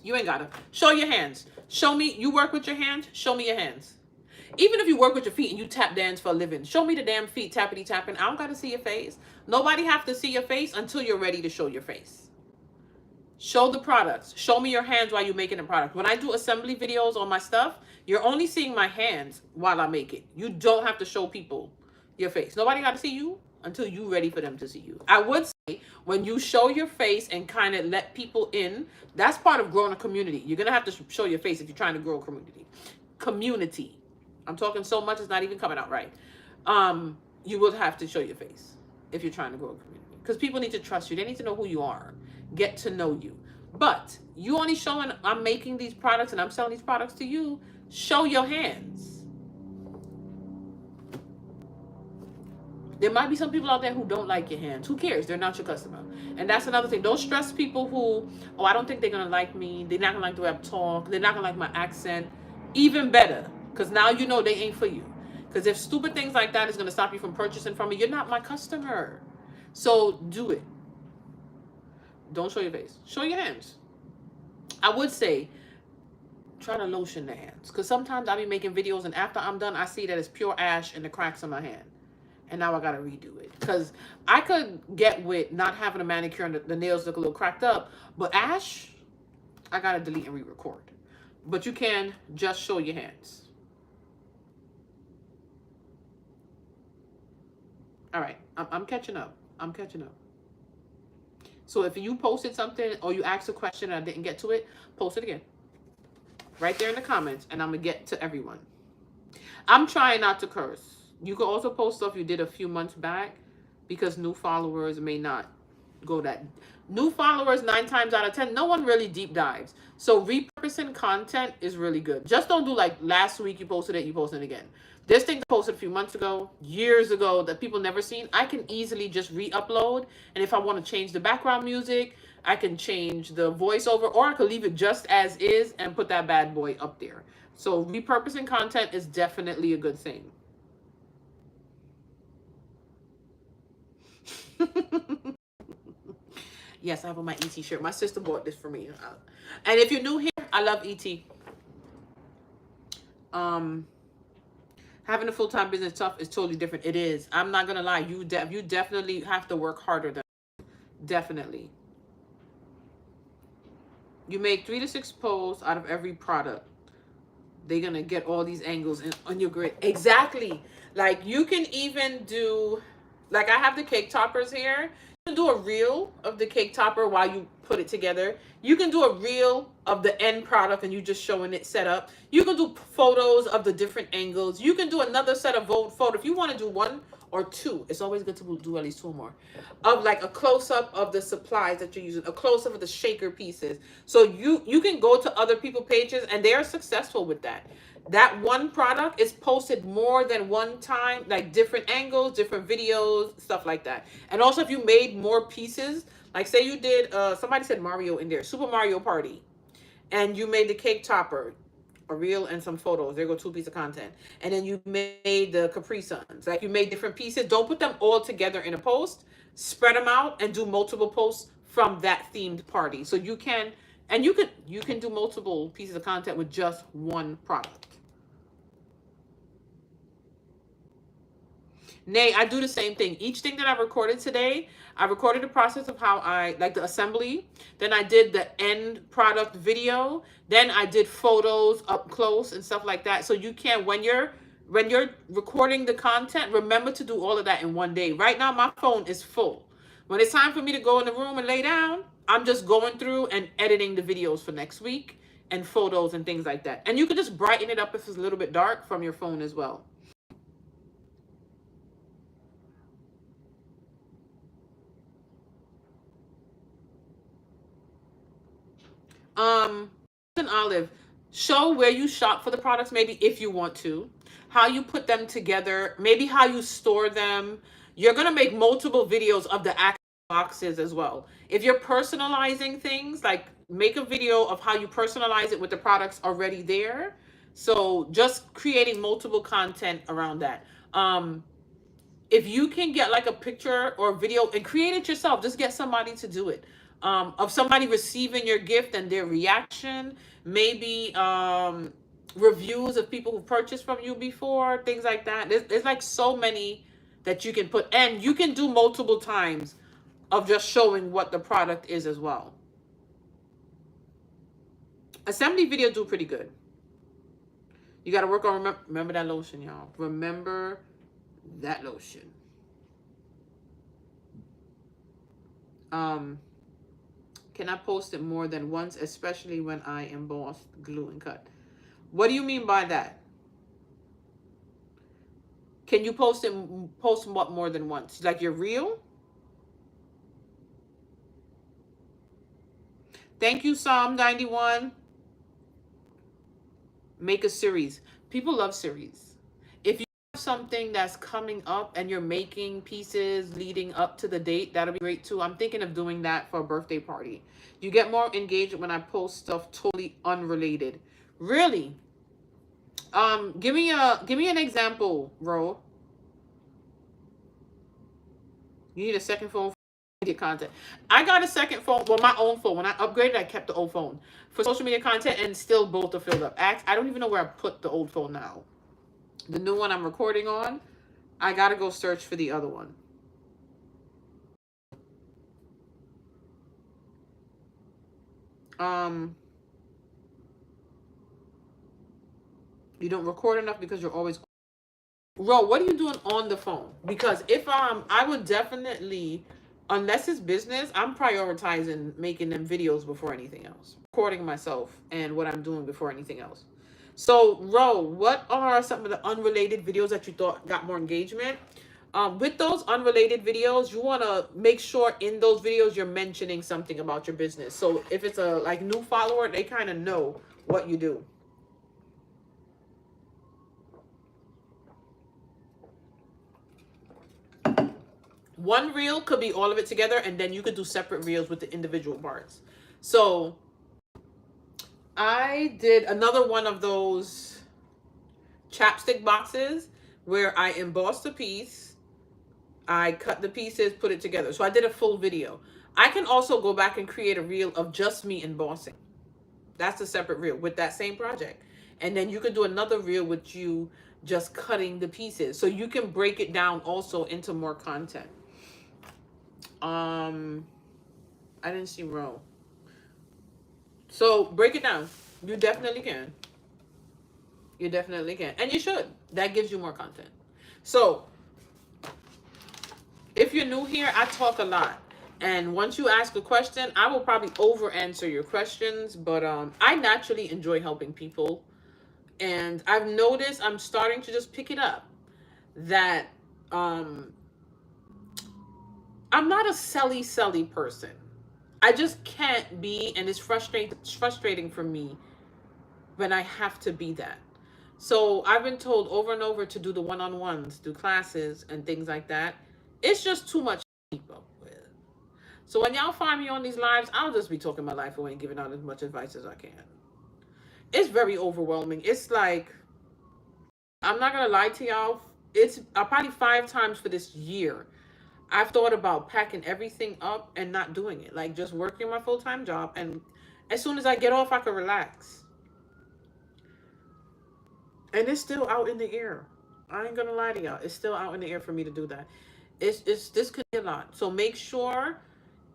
You ain't gotta. Show your hands. Show me. You work with your hands. Show me your hands. Even if you work with your feet and you tap dance for a living, show me the damn feet tappity tapping. I don't gotta see your face. Nobody have to see your face until you're ready to show your face. Show the products. Show me your hands while you're making the product. When I do assembly videos on my stuff, you're only seeing my hands while I make it. You don't have to show people your face. Nobody got to see you until you're ready for them to see you. I would say when you show your face and kind of let people in, that's part of growing a community. You're going to have to show your face if you're trying to grow a community. I'm talking so much it's not even coming out right. You will have to show your face if you're trying to grow a community. Because people need to trust you. They need to know who you are. Get to know you. But you only showing I'm making these products and I'm selling these products to you. Show your hands. There might be some people out there who don't like your hands. Who cares? They're not your customer. And that's another thing. Don't stress people who, oh, I don't think they're going to like me. They're not going to like the way I talk. They're not going to like my accent. Even better. Because now you know they ain't for you. Because if stupid things like that is going to stop you from purchasing from me, you're not my customer. So do it. Don't show your face. Show your hands. I would say, try to lotion the hands. Because sometimes I'll be making videos and after I'm done, I see that it's pure ash in the cracks of my hand. And now I got to redo it. Because I could get with not having a manicure and the nails look a little cracked up. But ash, I gotta delete and re-record. But you can just show your hands. All right, I'm catching up. I'm catching up. So if you posted something or you asked a question and I didn't get to it, post it again. Right there in the comments, and I'm gonna get to everyone. I'm trying not to curse. You can also post stuff you did a few months back because new followers may not go that. New followers, 9 times out of 10, no one really deep dives. So repurposing content is really good. Just don't do like last week you posted it, you posted it again. This thing posted a few months ago, years ago, that people never seen, I can easily just re-upload. And if I want to change the background music, I can change the voiceover, or I could leave it just as is and put that bad boy up there. So repurposing content is definitely a good thing. Yes, I have on my ET shirt. My sister bought this for me. And if you're new here, I love ET. Having a full-time business tough is totally different. It is. I'm not gonna lie. You definitely have to work harder than definitely. You make 3 to 6 posts out of every product. They're gonna get all these angles on your grid. Exactly. Like you can even do, like I have the cake toppers here. You can do a reel of the cake topper while you put it together. You can do a reel of the end product and you just showing it set up. You can do photos of the different angles. You can do another set of photo. If you want to do 1 or 2, it's always good to do at least 2 more, of like a close-up of the supplies that you're using, a close-up of the shaker pieces. So you can go to other people's pages and they are successful with that. That one product is posted more than one time, like different angles, different videos, stuff like that. And also if you made more pieces, like say you did, somebody said Mario in there, Super Mario Party, and you made the cake topper, a reel and some photos. There go 2 pieces of content. And then you made the Capri Suns. Like you made different pieces. Don't put them all together in a post. Spread them out and do multiple posts from that themed party. So you can, and you can do multiple pieces of content with just one product. Nay, I do the same thing. Each thing that I recorded today, I recorded the process of how I, like the assembly. Then I did the end product video. Then I did photos up close and stuff like that. So you can, when you're recording the content, remember to do all of that in one day. Right now, my phone is full. When it's time for me to go in the room and lay down, I'm just going through and editing the videos for next week and photos and things like that. And you can just brighten it up if it's a little bit dark from your phone as well. An Olive, show where you shop for the products, maybe if you want to, how you put them together, maybe how you store them. You're going to make multiple videos of the actual boxes as well. If you're personalizing things, like make a video of how you personalize it with the products already there. So just creating multiple content around that. If you can get like a picture or video and create it yourself, just get somebody to do it. Of somebody receiving your gift and their reaction, maybe reviews of people who purchased from you before, things like that. There's like so many that you can put, and you can do multiple times of just showing what the product is as well. Assembly video do pretty good. You got to work on, remember that lotion, y'all. Remember that lotion. Can I post it more than once, especially when I emboss, glue, and cut? What do you mean by that? Can you post what more than once? Like your reel? Thank you, Psalm 91. Make a series. People love series. If you have something that's coming up and you're making pieces leading up to the date, that'll be great too. I'm thinking of doing that for a birthday party. You get more engaged when I post stuff totally unrelated. Really? Give me an example, Ro. You need a second phone for media content. I got a second phone, well, my own phone. When I upgraded, I kept the old phone for social media content, and still both are filled up. I don't even know where I put the old phone now. The new one I'm recording on, I gotta go search for the other one. You don't record enough because you're always. Ro, what are you doing on the phone? Because if I would definitely, unless it's business, I'm prioritizing making them videos before anything else. Recording myself and what I'm doing before anything else. So, Ro, what are some of the unrelated videos that you thought got more engagement? With those unrelated videos, you want to make sure in those videos you're mentioning something about your business. So if it's a like new follower, they kind of know what you do. One reel could be all of it together, and then you could do separate reels with the individual parts. So I did another one of those chapstick boxes where I embossed a piece, I cut the pieces, put it together. So I did a full video. I can also go back and create a reel of just me embossing. That's a separate reel with that same project. And then you could do another reel with you just cutting the pieces. So you can break it down also into more content. I didn't see Ro. So break it down. You definitely can. You definitely can. And you should. That gives you more content. So if you're new here, I talk a lot. And once you ask a question, I will probably over answer your questions. But I naturally enjoy helping people. And I've noticed I'm starting to just pick it up that I'm not a selly person. I just can't be, and it's frustrating for me when I have to be that. So I've been told over and over to do the one-on-ones, do classes and things like that. It's just too much to keep up with. So when y'all find me on these lives, I'll just be talking my life away and giving out as much advice as I can. It's very overwhelming. It's like, I'm not gonna lie to y'all. It's probably 5 times for this year I've thought about packing everything up and not doing it. Like just working my full-time job, and as soon as I get off, I can relax. And it's still out in the air. I ain't gonna lie to y'all. It's still out in the air for me to do that. It's this could be a lot. So make sure,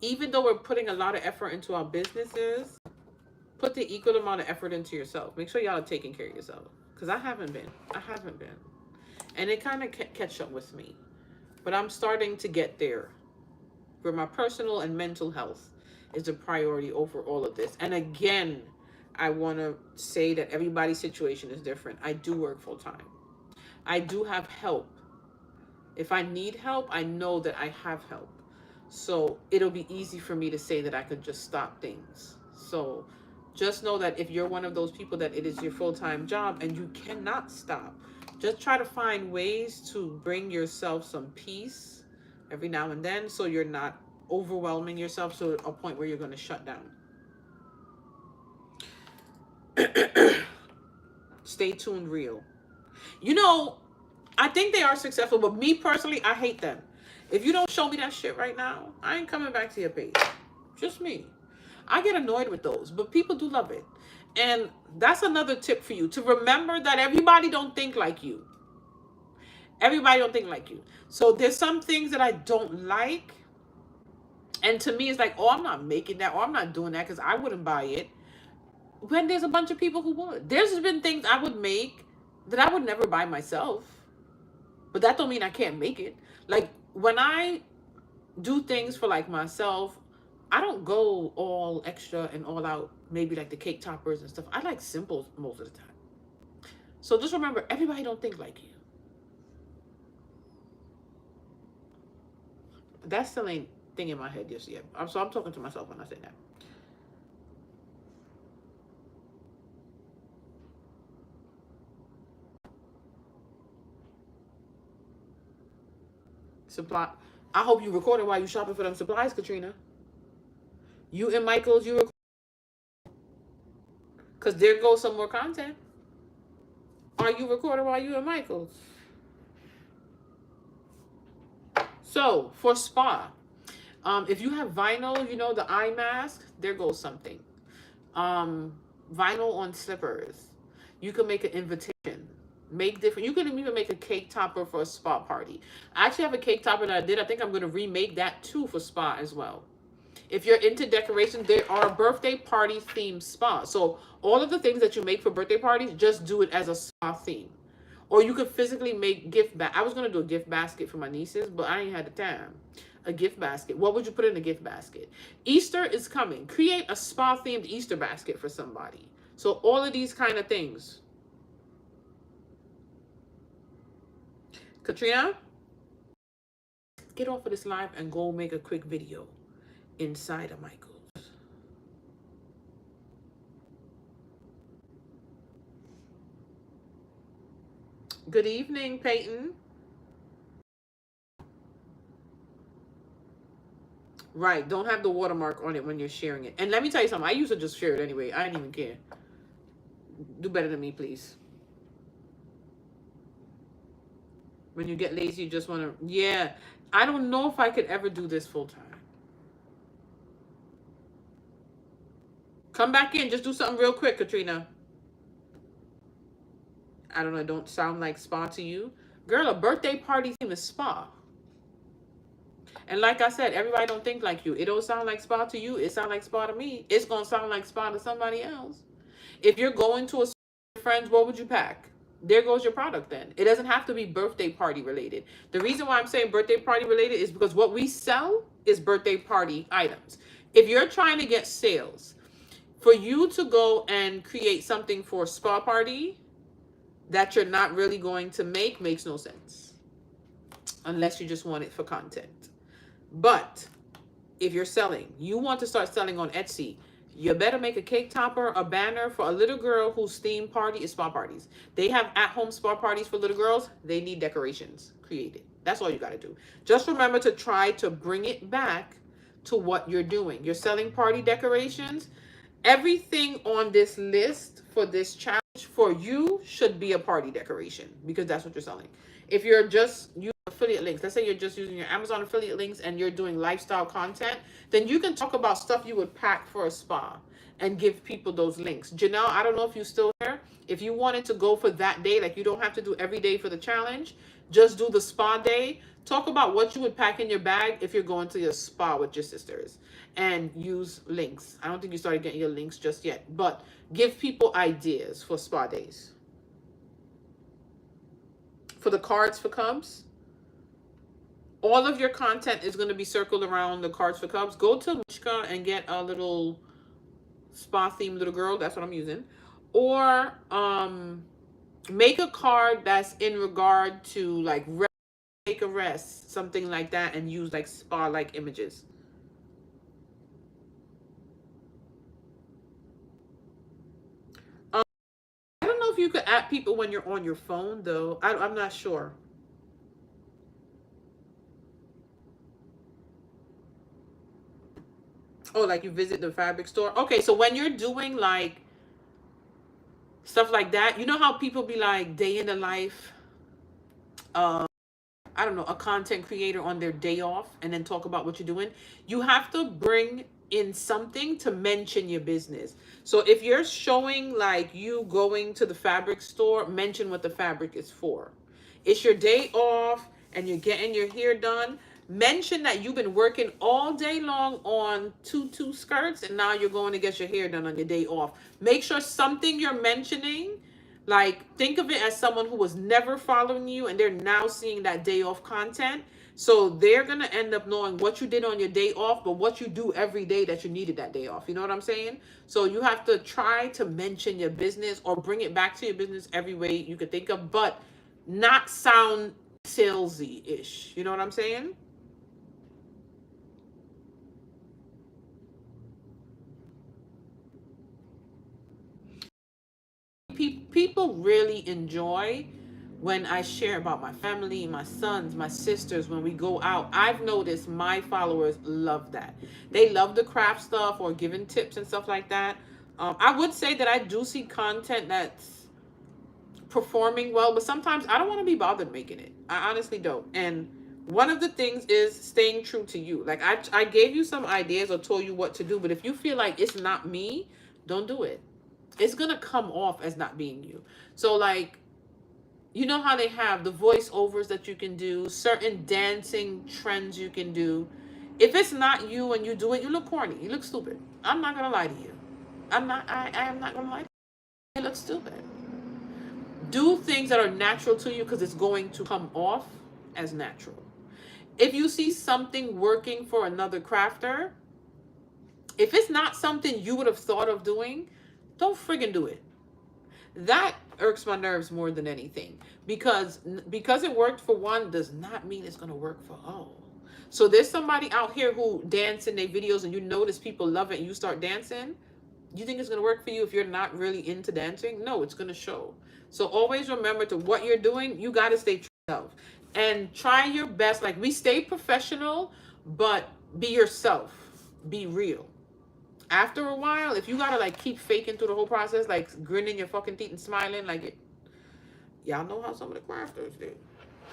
even though we're putting a lot of effort into our businesses, put the equal amount of effort into yourself. Make sure y'all are taking care of yourself. Because I haven't been. And it kind of catch up with me. But I'm starting to get there. Where my personal and mental health is a priority over all of this. And again, I want to say that everybody's situation is different. I do work full time. I do have help. If I need help, I know that I have help. So it'll be easy for me to say that I could just stop things. So just know that if you're one of those people that it is your full-time job and you cannot stop, just try to find ways to bring yourself some peace every now and then so you're not overwhelming yourself to a point where you're going to shut down. Stay tuned real. You know, I think they are successful, but me personally, I hate them. If you don't show me that shit right now, I ain't coming back to your page. Just me. I get annoyed with those, but people do love it. And that's another tip for you, to remember that everybody don't think like you. Everybody don't think like you. So there's some things that I don't like. And to me, it's like, oh, I'm not making that, or I'm not doing that because I wouldn't buy it. When there's a bunch of people who would. There's been things I would make that I would never buy myself. But that don't mean I can't make it. Like when I do things for like myself, I don't go all extra and all out, maybe like the cake toppers and stuff. I like simple most of the time. So just remember, everybody don't think like you. That still ain't thing in my head just yet. So I'm talking to myself when I say that. Supply. I hope you recorded while you shopping for them supplies, Katrina. You and Michael's, you record. Because there goes some more content. Are you recording while you and Michael's? So, for spa, if you have vinyl, you know, the eye mask, there goes something. Vinyl on slippers. You can make an invitation. Make different. You can even make a cake topper for a spa party. I actually have a cake topper that I did. I think I'm going to remake that too for spa as well. If you're into decoration, there are birthday party themed spas. So all of the things that you make for birthday parties, just do it as a spa theme. Or you could physically make I was going to do a gift basket for my nieces, but I ain't had the time. A gift basket. What would you put in a gift basket? Easter is coming. Create a spa themed Easter basket for somebody. So all of these kind of things. Katrina, get off of this live and go make a quick video inside of Michael's. Good evening, Peyton. Right, don't have the watermark on it when you're sharing it. And let me tell you something, I used to just share it anyway. I didn't even care. Do better than me, please. When you get lazy, you just want to, yeah. I don't know if I could ever do this full time. Come back in, just do something real quick, Katrina. I don't know, don't sound like spa to you. Girl, a birthday party theme is spa. And like I said, everybody don't think like you. It don't sound like spa to you. It sound like spa to me. It's going to sound like spa to somebody else. If you're going to a spa with friends, what would you pack? There goes your product then. It doesn't have to be birthday party related. The reason why I'm saying birthday party related is because what we sell is birthday party items. If you're trying to get sales, for you to go and create something for a spa party that you're not really going to make makes no sense. Unless you just want it for content. But if you're selling, you want to start selling on Etsy, you better make a cake topper, a banner for a little girl whose theme party is spa parties. They have at-home spa parties for little girls. They need decorations created. That's all you got to do. Just remember to try to bring it back to what you're doing. You're selling party decorations. Everything on this list for this challenge for you should be a party decoration because that's what you're selling. If you're just using affiliate links, let's say you're just using your Amazon affiliate links and you're doing lifestyle content, then you can talk about stuff you would pack for a spa and give people those links. Janelle, I don't know if you're still there. If you wanted to go for that day, like you don't have to do every day for the challenge, just do the spa day. Talk about what you would pack in your bag if you're going to your spa with your sisters and use links. I don't think you started getting your links just yet, but give people ideas for spa days. For the cards for Cubs, all of your content is going to be circled around the cards for Cubs. Go to Mishka and get a little spa themed little girl. That's what I'm using. Or make a card that's in regard to like take a rest, something like that, and use like spa like images. I don't know if you could add people when you're on your phone though. I'm not sure. Oh, like you visit the fabric store? Okay, so when you're doing like stuff like that, you know how people be like day in the life, I don't know, a content creator on their day off and then talk about what you're doing? You have to bring in something to mention your business. So if you're showing like you going to the fabric store, mention what the fabric is for. It's your day off and you're getting your hair done. Mention that you've been working all day long on tutu skirts and now you're going to get your hair done on your day off. Make sure something you're mentioning, like think of it as someone who was never following you and they're now seeing that day off content. So they're going to end up knowing what you did on your day off, but what you do every day that you needed that day off. You know what I'm saying? So you have to try to mention your business or bring it back to your business every way you could think of, but not sound salesy-ish. You know what I'm saying? People really enjoy when I share about my family, my sons, my sisters, when we go out. I've noticed my followers love that. They love the craft stuff or giving tips and stuff like that. I would say that I do see content that's performing well, but sometimes I don't want to be bothered making it. I honestly don't. And one of the things is staying true to you. Like I gave you some ideas or told you what to do, but if you feel like it's not me, don't do it. It's going to come off as not being you. So like, you know how they have the voiceovers that you can do, certain dancing trends you can do. If it's not you and you do it, you look corny. You look stupid. I'm not gonna lie to you. I am not gonna lie to you. It looks stupid. Do things that are natural to you because it's going to come off as natural. If you see something working for another crafter, if it's not something you would have thought of doing, don't friggin' do it. That irks my nerves more than anything, because it worked for one does not mean it's gonna work for all. So there's somebody out here who dance in their videos and you notice people love it and you start dancing. You think it's gonna work for you if you're not really into dancing? No, it's gonna show. So always remember to what you're doing, you gotta stay true to yourself. And try your best. Like, we stay professional, but be yourself. Be real. After a while, if you gotta like keep faking through the whole process, like grinning your fucking teeth and smiling, like it, y'all know how some of the crafters do.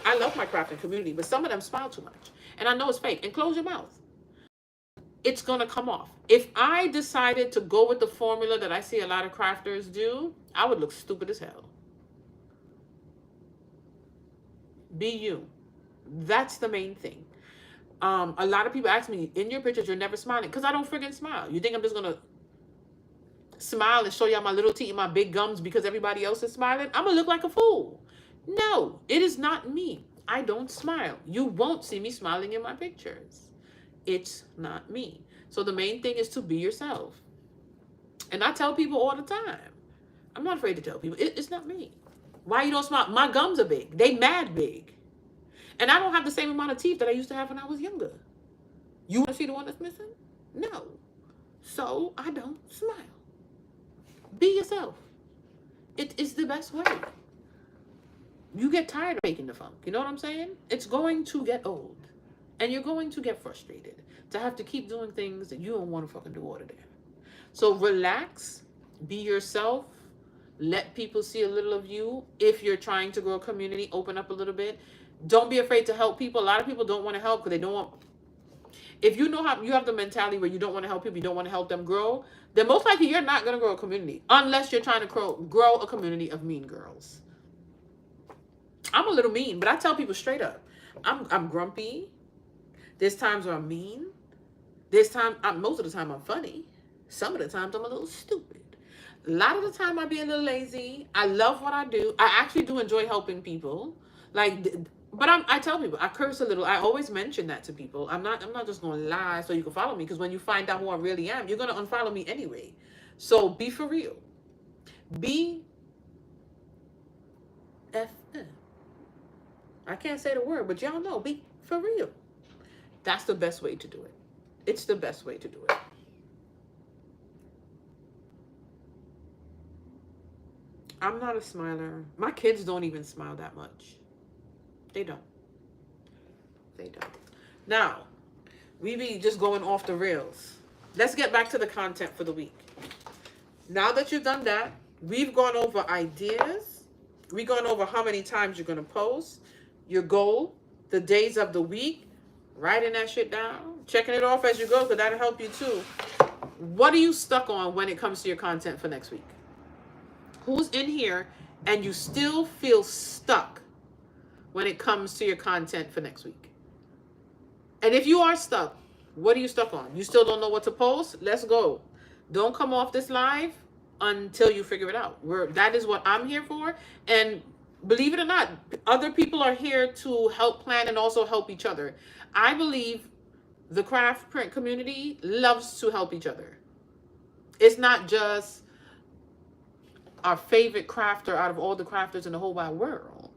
I love my crafting community, but some of them smile too much. And I know it's fake. And close your mouth. It's gonna come off. If I decided to go with the formula that I see a lot of crafters do, I would look stupid as hell. Be you. That's the main thing. A lot of people ask me, in your pictures, you're never smiling. Because I don't friggin' smile. You think I'm just going to smile and show y'all my little teeth and my big gums because everybody else is smiling? I'm going to look like a fool. No, it is not me. I don't smile. You won't see me smiling in my pictures. It's not me. So the main thing is to be yourself. And I tell people all the time. I'm not afraid to tell people, it's not me. Why you don't smile? My gums are big. They mad big. And I don't have the same amount of teeth that I used to have when I was younger. You want to see the one that's missing? No. So I don't smile. Be yourself. It is the best way. You get tired of faking the funk. You know what I'm saying? It's going to get old. And you're going to get frustrated to have to keep doing things that you don't want to fucking do all the time. So relax. Be yourself. Let people see a little of you. If you're trying to grow a community, open up a little bit. Don't be afraid to help people. A lot of people don't want to help because they don't want. If you know how you have the mentality where you don't want to help people, you don't want to help them grow, then most likely you're not going to grow a community unless you're trying to grow a community of mean girls. I'm a little mean, but I tell people straight up, I'm grumpy. There's times where I'm mean. There's time. Most of the time I'm funny. Some of the times I'm a little stupid. A lot of the time I be a little lazy. I love what I do. I actually do enjoy helping people. But I tell people I curse a little. I always mention that to people. I'm not just going to lie so you can follow me, because when you find out who I really am, you're going to unfollow me anyway. So be for real. Be I can't say the word, but y'all know, be for real. That's the best way to do it. It's the best way to do it. I'm not a smiler. My kids don't even smile that much. They don't. They don't. Now, we be just going off the rails. Let's get back to the content for the week. Now that you've done that, we've gone over ideas. We've gone over how many times you're going to post, your goal, the days of the week, writing that shit down, checking it off as you go, because that'll help you too. What are you stuck on when it comes to your content for next week? Who's in here and you still feel stuck when it comes to your content for next week? And if you are stuck, what are you stuck on? You still don't know what to post? Let's go. Don't come off this live until you figure it out. That is what I'm here for. And believe it or not, other people are here to help plan and also help each other. I believe the craft print community loves to help each other. It's not just our favorite crafter out of all the crafters in the whole wide world.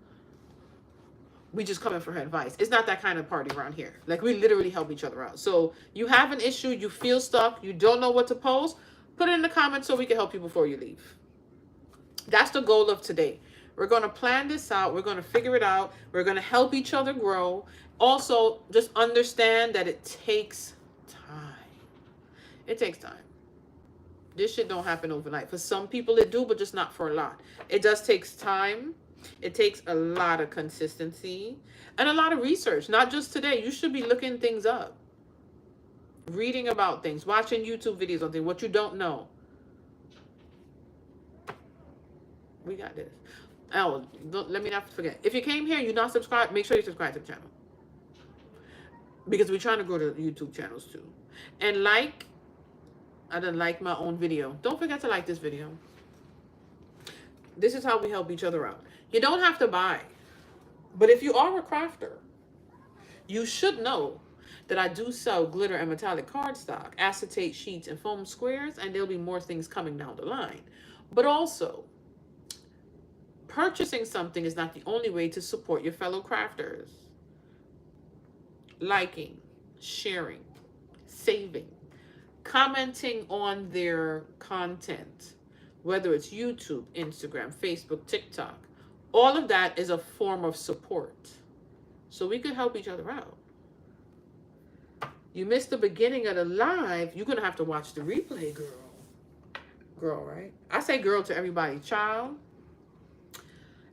We just come in for her advice. It's not that kind of party around here. Like, we literally help each other out. So you have an issue, you feel stuck, you don't know what to post, put it in the comments so we can help you before you leave. That's the goal of today. We're going to plan this out. We're going to figure it out. We're going to help each other grow. Also, just understand that it takes time. It takes time. This shit don't happen overnight. For some people it do, but just not for a lot. It does take time. It takes a lot of consistency and a lot of research. Not just today. You should be looking things up. Reading about things. Watching YouTube videos on things. What you don't know. We got this. Oh, let me not forget. If you came here and you're not subscribed, make sure you subscribe to the channel. because we're trying to grow the YouTube channels too. And like, I didn't like my own video. Don't forget to like this video. This is how we help each other out. You don't have to buy. But if you are a crafter, you should know that I do sell glitter and metallic cardstock, acetate sheets, and foam squares, and there'll be more things coming down the line. But also, purchasing something is not the only way to support your fellow crafters. Liking, sharing, saving, commenting on their content, whether it's YouTube, Instagram, Facebook, TikTok, all of that is a form of support. So we could help each other out. You missed the beginning of the live, you're going to have to watch the replay, girl. Girl, right? I say girl to everybody, child.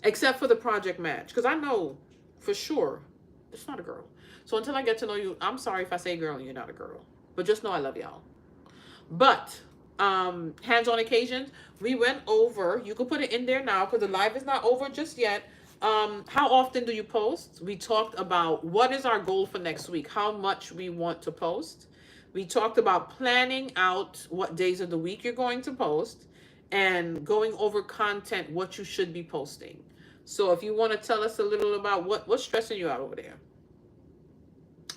Except for the project match. Because I know for sure it's not a girl. So until I get to know you, I'm sorry if I say girl and you're not a girl. But just know I love y'all. But hands-on occasions, we went over, you can put it in there now because the live is not over just yet. How often do you post? We talked about what is our goal for next week, how much we want to post. We talked about planning out what days of the week you're going to post and going over content, what you should be posting. So if you want to tell us a little about what's stressing you out over there,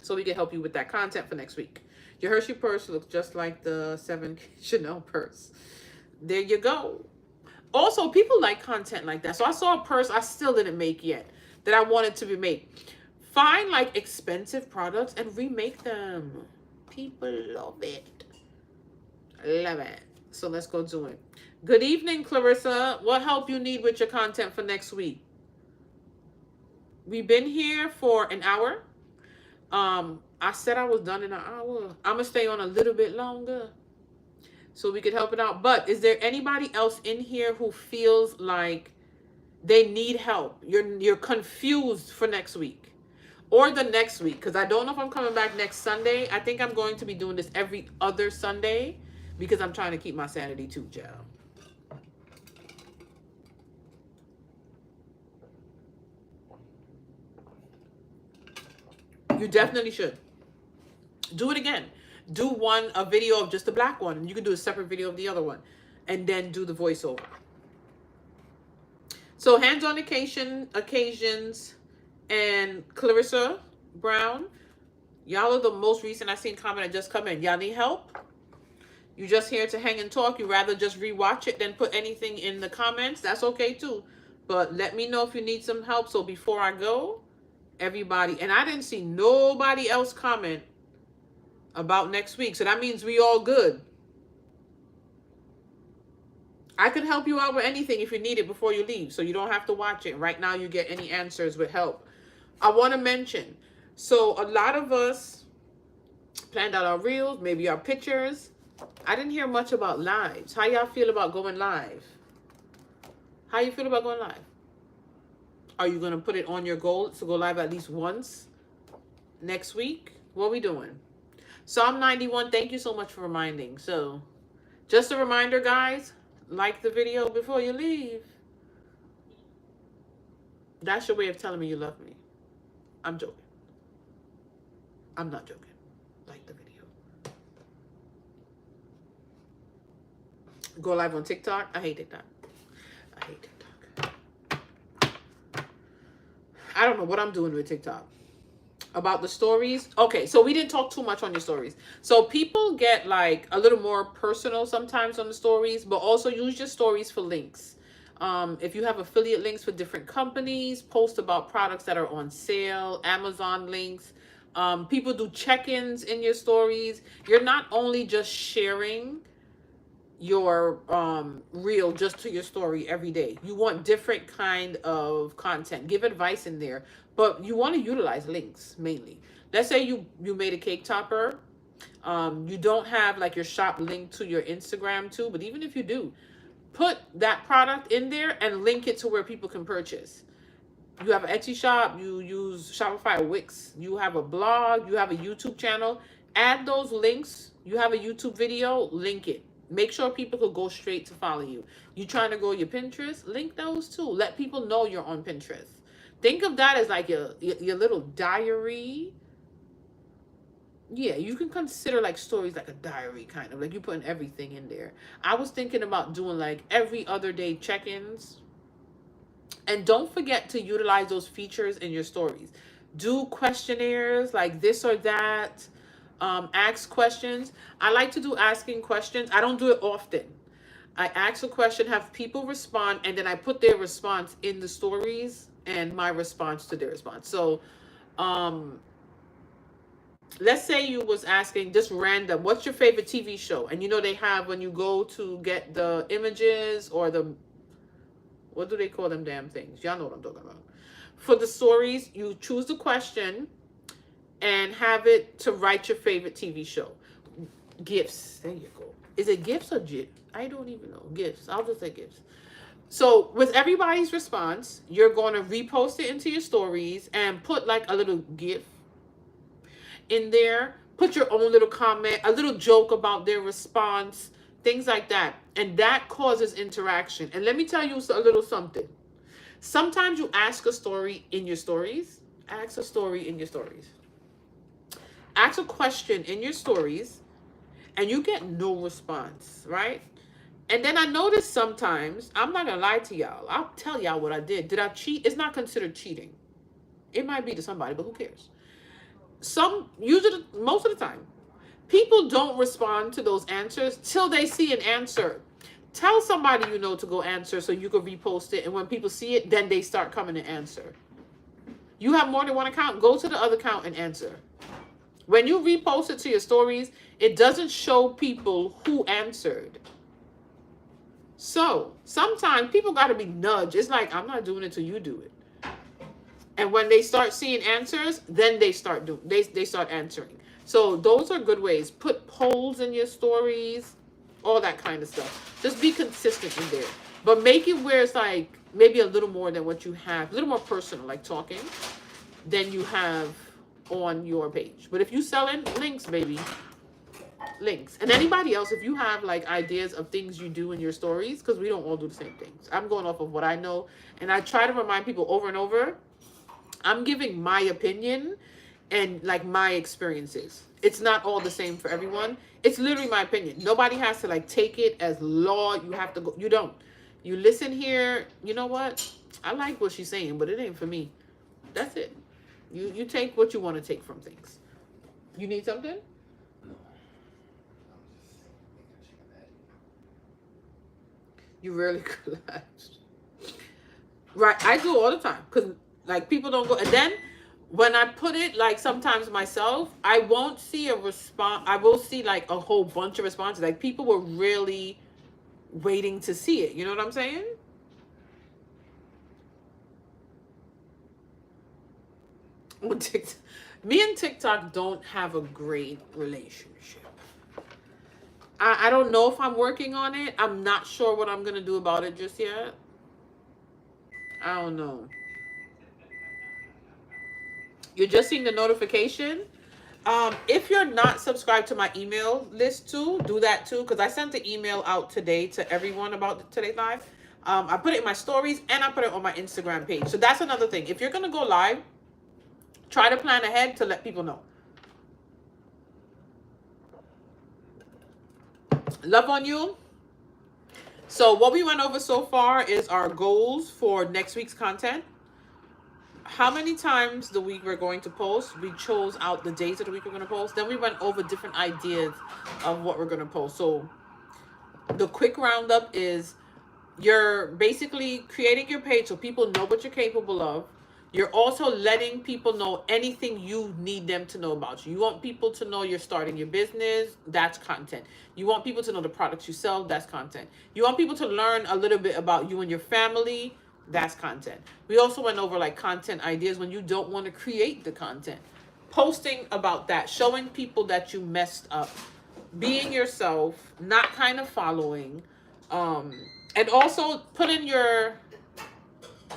so we can help you with that content for next week. Your Hershey purse looks just like the 7 Chanel purse. There you go. Also, people like content like that. So I saw a purse I still didn't make yet that I wanted to be made. Find like expensive products and remake them. People love it. Love it. So let's go do it. Good evening, Clarissa. What help you need with your content for next week? We've been here for an hour. I said I was done in an hour. I'm gonna stay on a little bit longer so we could help it out. But is there anybody else in here who feels like they need help? You're confused for next week or the next week, because I don't know if I'm coming back next Sunday. I think I'm going to be doing this every other Sunday because I'm trying to keep my sanity too, Joe. You definitely should. Do it again. Do a video of just the black one, and you can do a separate video of the other one, and then do the voiceover. So hands-on occasions, and Clarissa Brown, y'all are the most recent I seen comment that just come in. Y'all need help? You just here to hang and talk? You rather just rewatch it than put anything in the comments? That's okay too. But let me know if you need some help. So before I go, everybody, and I didn't see nobody else comment about next week, so that means we all good. I could help you out with anything if you need it before you leave, so you don't have to watch it. Right now you get any answers with help. I want to mention, so a lot of us planned out our reels, maybe our pictures. I didn't hear much about lives. How y'all feel about going live? How you feel about going live? Are you going to put it on your goal to go live at least once next week? What are we doing? Psalm 91, thank you so much for reminding. So, just a reminder, guys, like the video before you leave. That's your way of telling me you love me. I'm joking. I'm not joking. Like the video. Go live on TikTok. I hate TikTok. I hate TikTok. I don't know what I'm doing with TikTok. About the stories. Okay, so we didn't talk too much on your stories. So people get like a little more personal sometimes on the stories, but also use your stories for links. If you have affiliate links for different companies, post about products that are on sale, Amazon links. People do check-ins in your stories. You're not only just sharing your reel just to your story every day. You want different kind of content. Give advice in there, but you want to utilize links mainly. Let's say you made a cake topper. You don't have like your shop linked to your Instagram too, but even if you do, put that product in there and link it to where people can purchase. You have an Etsy shop, you use Shopify or Wix, you have a blog, you have a YouTube channel. Add those links. You have a YouTube video, link it. Make sure people could go straight to follow you. You trying to grow your Pinterest? Link those too. Let people know you're on Pinterest. Think of that as like your little diary yeah, you can consider like stories like a diary, kind of like you putting everything in there. I was thinking about doing like every other day check-ins. And don't forget to utilize those features in your stories. Do questionnaires like this or that. Ask questions. I like to do asking questions. I don't do it often. I ask a question, have people respond, and then I put their response in the stories and my response to their response. So, um, let's say you was asking just random, what's your favorite TV show? And you know they have when you go to get the images or the, what do they call them damn things? Y'all know what I'm talking about. For the stories, you choose the question and have it to write your favorite TV show. Gifts. There you go. Is it gifts or GIF? I don't even know. Gifts. I'll just say gifts. So with everybody's response, you're going to repost it into your stories and put like a little GIF in there. Put your own little comment, a little joke about their response, things like that. And that causes interaction. And let me tell you a little something. Sometimes you ask a story in your stories. Ask a story in your stories. Ask a question in your stories and you get no response, right? And then I notice sometimes, I'm not gonna lie to y'all, I'll tell y'all what I did. Did I cheat? It's not considered cheating. It might be to somebody, but who cares? Usually, most of the time, people don't respond to those answers till they see an answer. Tell somebody you know to go answer so you can repost it. And when people see it, then they start coming to answer. You have more than one account, go to the other account and answer. When you repost it to your stories, it doesn't show people who answered. So sometimes people got to be nudged. It's like, I'm not doing it till you do it. And when they start seeing answers, then they start they start answering. So those are good ways. Put polls in your stories, all that kind of stuff. Just be consistent in there. But make it where it's like maybe a little more than what you have, a little more personal, like talking, than you have on your page. But if you selling links, baby, links. And anybody else, if you have like ideas of things you do in your stories, because we don't all do the same things. I'm going off of what I know. And I try to remind people over and over, I'm giving my opinion and like my experiences. It's not all the same for everyone. It's literally my opinion. Nobody has to like take it as law. You have to go. You don't. You listen here. You know what? I like what she's saying, but it ain't for me. That's it. You take what you want to take from things. You need something? You rarely collapse. Right. I do all the time. Because like people don't go. And then when I put it, like sometimes myself, I won't see a response. I will see like a whole bunch of responses. Like people were really waiting to see it. You know what I'm saying? Me and TikTok don't have a great relationship. I don't know if I'm working on it. I'm not sure what I'm going to do about it just yet. I don't know. You're just seeing the notification. If you're not subscribed to my email list too, do that too. Because I sent the email out today to everyone about today's live. I put it in my stories and I put it on my Instagram page. So that's another thing. If you're going to go live, try to plan ahead to let people know. Love on you. So what we went over so far is our goals for next week's content. How many times the week we're going to post. We chose out the days of the week we're going to post. Then we went over different ideas of what we're going to post. So the quick roundup is you're basically creating your page so people know what you're capable of. You're also letting people know anything you need them to know about you. You want people to know you're starting your business. That's content. You want people to know the products you sell. That's content. You want people to learn a little bit about you and your family. That's content. We also went over like content ideas when you don't want to create the content. Posting about that. Showing people that you messed up. Being yourself. Not kind of following. And also put in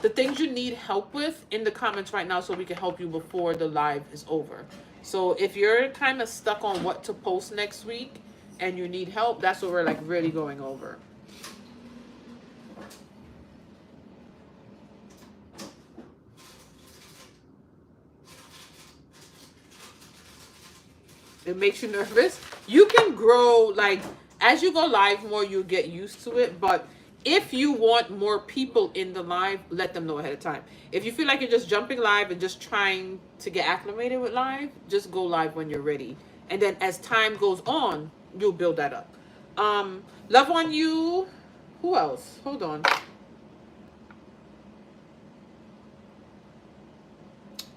the things you need help with in the comments right now so we can help you before the live is over. So if you're kind of stuck on what to post next week and you need help, that's what we're like really going over. It makes you nervous. You can grow, like, as you go live more, you get used to it. But if you want more people in the live, let them know ahead of time. If you feel like you're just jumping live and just trying to get acclimated with live, just go live when you're ready. And then as time goes on, you'll build that up. Love on you. Who else? Hold on.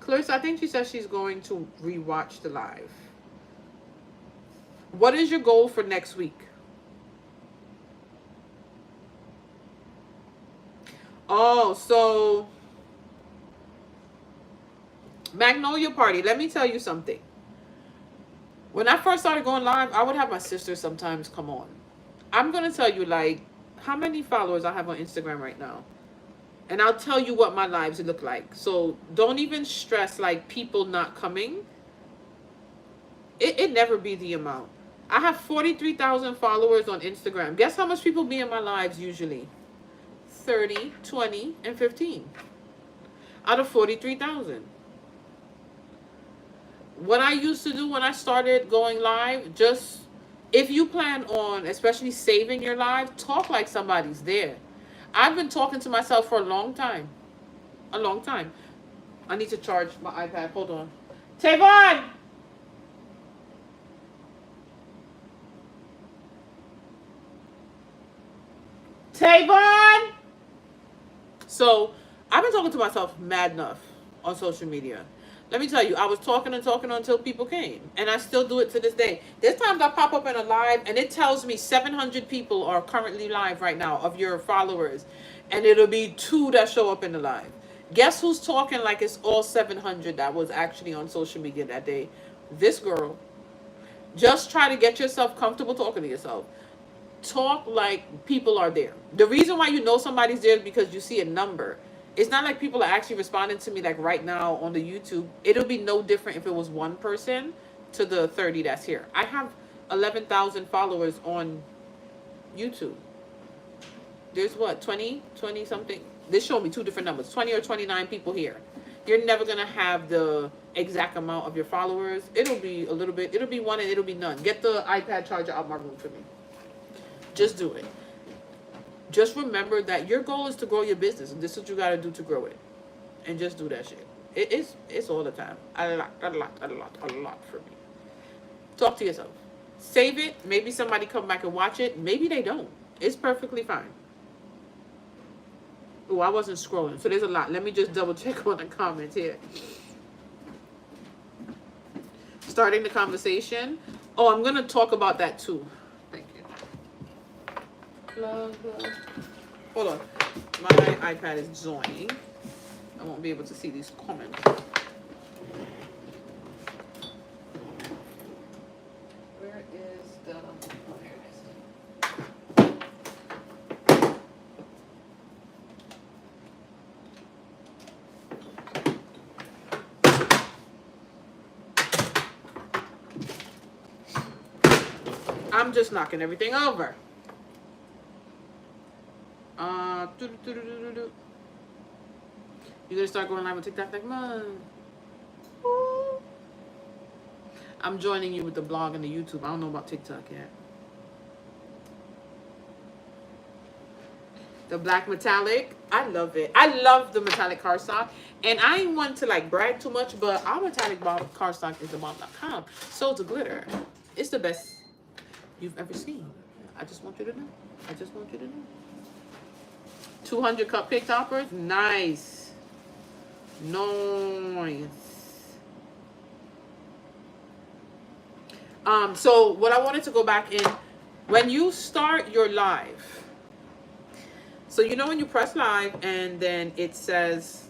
Clarissa, I think she says she's going to rewatch the live. What is your goal for next week? Oh, so Magnolia Party. Let me tell you something. When I first started going live, I would have my sister sometimes come on. I'm going to tell you, like, how many followers I have on Instagram right now. And I'll tell you what my lives look like. So don't even stress, like, people not coming. It never be the amount. I have 43,000 followers on Instagram. Guess how much people be in my lives usually? 30, 20, and 15. Out of 43,000. What I used to do when I started going live, just, if you plan on especially saving your live, talk like somebody's there. I've been talking to myself for a long time. A long time. I need to charge my iPad. Hold on. Tavon! Tavon! So, I've been talking to myself mad enough on social media. Let me tell you, I was talking and talking until people came. And I still do it to this day. There's times I pop up in a live and it tells me 700 people are currently live right now of your followers. And it'll be 2 that show up in the live. Guess who's talking like it's all 700 that was actually on social media that day? This girl. Just try to get yourself comfortable talking to yourself. Talk like people are there. The reason why you know somebody's there is because you see a number. It's not like people are actually responding to me like right now on the YouTube. It'll be no different if it was one person to the 30 that's here. I have 11,000 followers on YouTube. There's what, 20 something? This showed me 2 different numbers, 20 or 29 people here. You're never going to have the exact amount of your followers. It'll be a little bit, it'll be 1 and it'll be none. Get the iPad charger out my room for me. Just do it. Just remember that your goal is to grow your business, and this is what you got to do to grow it. And just do that shit. It's all the time. A lot for me. Talk to yourself. Save it. Maybe somebody come back and watch it. Maybe they don't. It's perfectly fine. Oh, I wasn't scrolling, so there's a lot. Let me just double check on the comments here. Starting the conversation. Oh, I'm going to talk about that too. Love. Hold on. My iPad is joining. I won't be able to see these comments. Where is the... Oh, here it is. I'm just knocking everything over. You're gonna start going live on TikTok next month. I'm joining you with the blog and the YouTube. I don't know about TikTok yet. The black metallic, I love it. I love the metallic cardstock, and I ain't want to like brag too much, but our metallic cardstock is about.com. So it's a glitter. It's the best you've ever seen. I just want you to know. I just want you to know. 200 cupcake toppers. Nice. Nice. So what I wanted to go back in, when you start your live, so you know when you press live and then it says,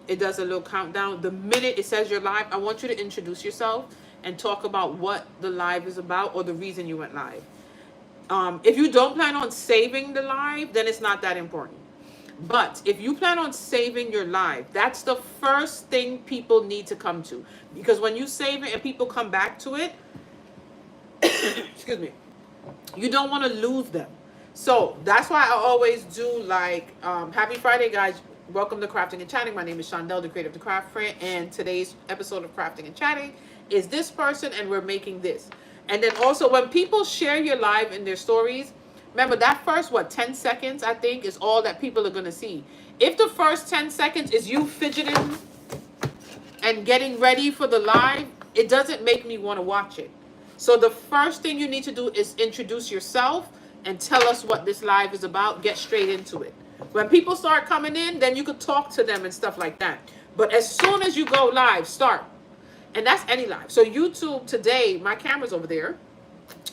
it does a little countdown. The minute it says you're live, I want you to introduce yourself and talk about what the live is about or the reason you went live. If you don't plan on saving the live, then it's not that important. But if you plan on saving your live, that's the first thing people need to come to. Because when you save it and people come back to it, excuse me, you don't want to lose them. So that's why I always do like, happy Friday, guys. Welcome to Crafting and Chatting. My name is Shondell, the creator of the Craft Friend, and today's episode of Crafting and Chatting is this person, and we're making this. And then also, when people share your live in their stories, remember that first 10 seconds, I think, is all that people are going to see. If the first 10 seconds is you fidgeting and getting ready for the live, it doesn't make me want to watch it. So the first thing you need to do is introduce yourself and tell us what this live is about. Get straight into it. When people start coming in, then you could talk to them and stuff like that. But as soon as you go live, start. And that's any live. So YouTube today, my camera's over there.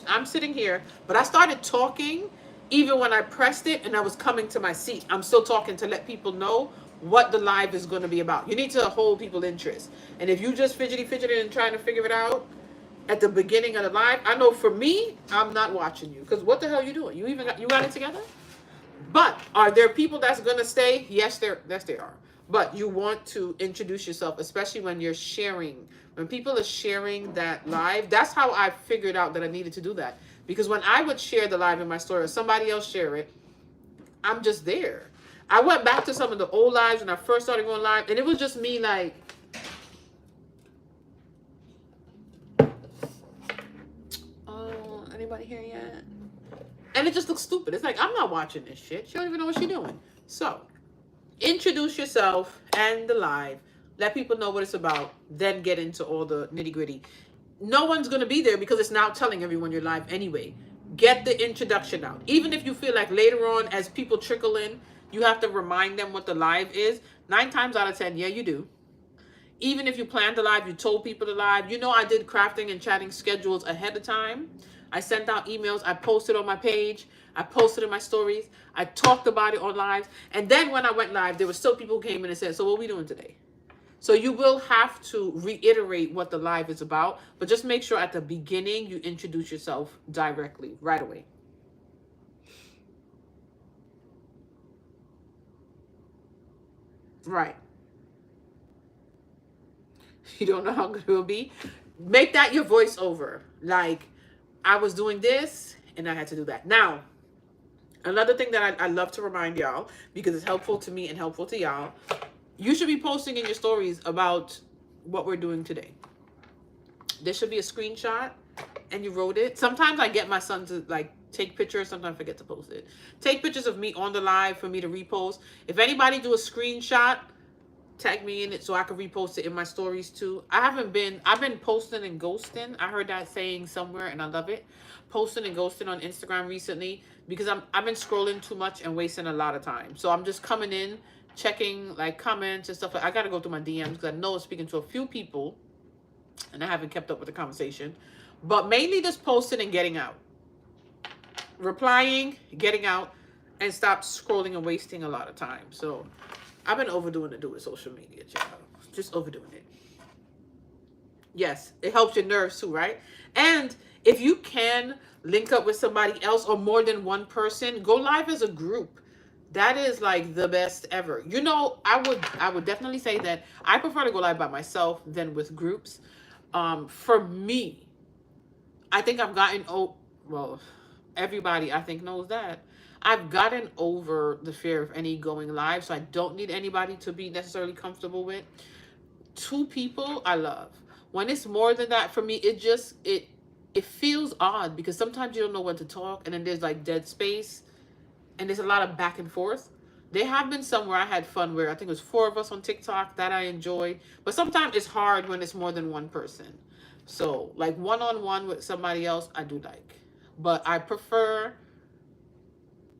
I'm sitting here, but I started talking even when I pressed it and I was coming to my seat. I'm still talking to let people know what the live is going to be about. You need to hold people's interest. And if you just fidgeting and trying to figure it out at the beginning of the live, I know for me, I'm not watching you. Because what the hell are you doing? You got it together? But are there people that's going to stay? Yes, they are. But you want to introduce yourself, especially when you're sharing. When people are sharing that live, that's how I figured out that I needed to do that. Because when I would share the live in my story or somebody else share it, I'm just there. I went back to some of the old lives when I first started going live, and it was just me like, oh, anybody here yet? And it just looks stupid. It's like, I'm not watching this shit. She don't even know what she's doing. So, introduce yourself and the live. Let people know what it's about. Then get into all the nitty gritty. No one's going to be there because it's now telling everyone you're live anyway. Get the introduction out. Even if you feel like later on, as people trickle in, you have to remind them what the live is. 9 times out of 10, yeah, you do. Even if you planned the live, you told people to live. You know, I did crafting and chatting schedules ahead of time. I sent out emails. I posted on my page. I posted in my stories. I talked about it on lives. And then when I went live, there were still people who came in and said, so what are we doing today? So you will have to reiterate what the live is about, but just make sure at the beginning you introduce yourself directly, right away. Right. You don't know how good it will be? Make that your voiceover. Like, I was doing this and I had to do that. Now, another thing that I love to remind y'all, because it's helpful to me and helpful to y'all, you should be posting in your stories about what we're doing today. There should be a screenshot and you wrote it. Sometimes I get my son to like take pictures. Sometimes I forget to post it. Take pictures of me on the live for me to repost. If anybody do a screenshot, tag me in it so I can repost it in my stories too. I've been posting and ghosting. I heard that saying somewhere and I love it. Posting and ghosting on Instagram recently because I've been scrolling too much and wasting a lot of time. So I'm just coming in, checking like comments and stuff. I got to go through my DMs because I know I'm speaking to a few people and I haven't kept up with the conversation. But mainly just posting and getting out. Replying, getting out, and stop scrolling and wasting a lot of time. So I've been overdoing it with social media, child. Just overdoing it. Yes, it helps your nerves too, right? And if you can link up with somebody else or more than one person, go live as a group. That is like the best ever. You know, I would definitely say that I prefer to go live by myself than with groups. For me, I think I've gotten everybody I think knows that. I've gotten over the fear of any going live, so I don't need anybody to be necessarily comfortable with. 2 people I love. When it's more than that, for me, it feels odd because sometimes you don't know when to talk and then there's like dead space and there's a lot of back and forth. There have been some where I had fun where I think it was 4 of us on TikTok that I enjoyed. But sometimes it's hard when it's more than one person. So like one-on-one with somebody else, I do like. But I prefer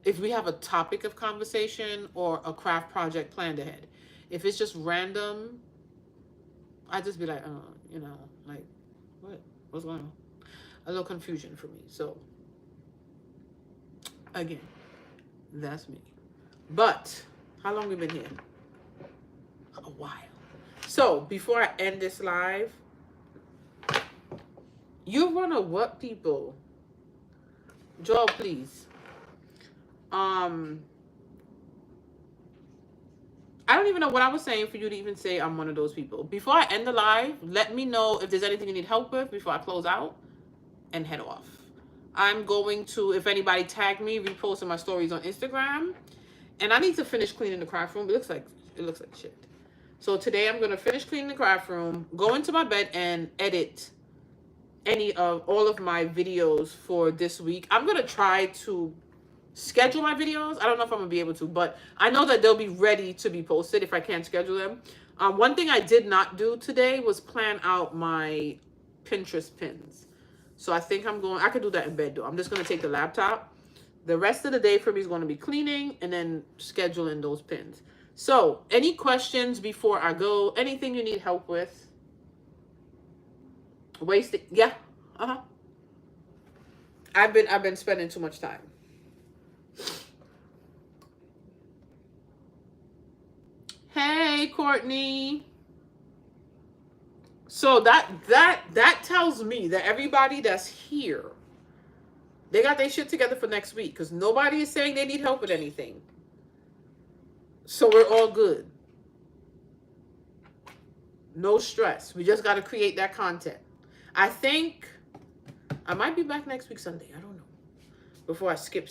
if we have a topic of conversation or a craft project planned ahead. If it's just random, I just be like, like, what's going on? A little confusion for me. So, again, that's me. But, how long we been here? A while. So, before I end this live, you wanna what, people? Joel, please. I don't even know what I was saying for you to even say I'm one of those people. Before I end the live, let me know if there's anything you need help with before I close out and head off. I'm going to, if anybody tag me, repost in my stories on Instagram. And I need to finish cleaning the craft room. It looks like It looks like shit. So today I'm going to finish cleaning the craft room, go into my bed, and edit all of my videos for this week. I'm going to try to schedule my videos. I don't know if I'm going to be able to, but I know that they'll be ready to be posted if I can't schedule them. One thing I did not do today was plan out my Pinterest pins. So I think I could do that in bed though. I'm just going to take the laptop. The rest of the day for me is going to be cleaning and then scheduling those pins. So, any questions before I go? Anything you need help with? Wasting? Yeah. I've been spending too much time. Hey, Courtney. So that tells me that everybody that's here, they got their shit together for next week because nobody is saying they need help with anything. So we're all good. No stress. We just got to create that content. I think I might be back next week Sunday. I don't know. Before I skip.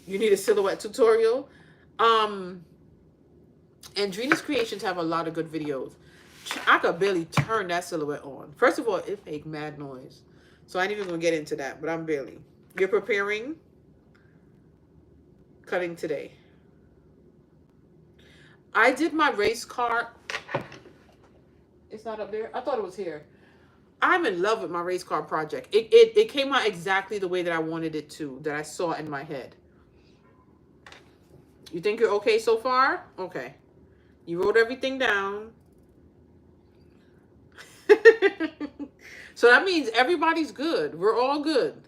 You need a silhouette tutorial. Andrina's Creations have a lot of good videos. I could barely turn that silhouette on. First of all, it make mad noise. So I ain't even going to get into that, but I'm barely. You're preparing? Cutting today. I did my race car. It's not up there. I thought it was here. I'm in love with my race car project. It came out exactly the way that I wanted it to, that I saw in my head. You think you're okay so far? Okay. You wrote everything down. So that means everybody's good. We're all good.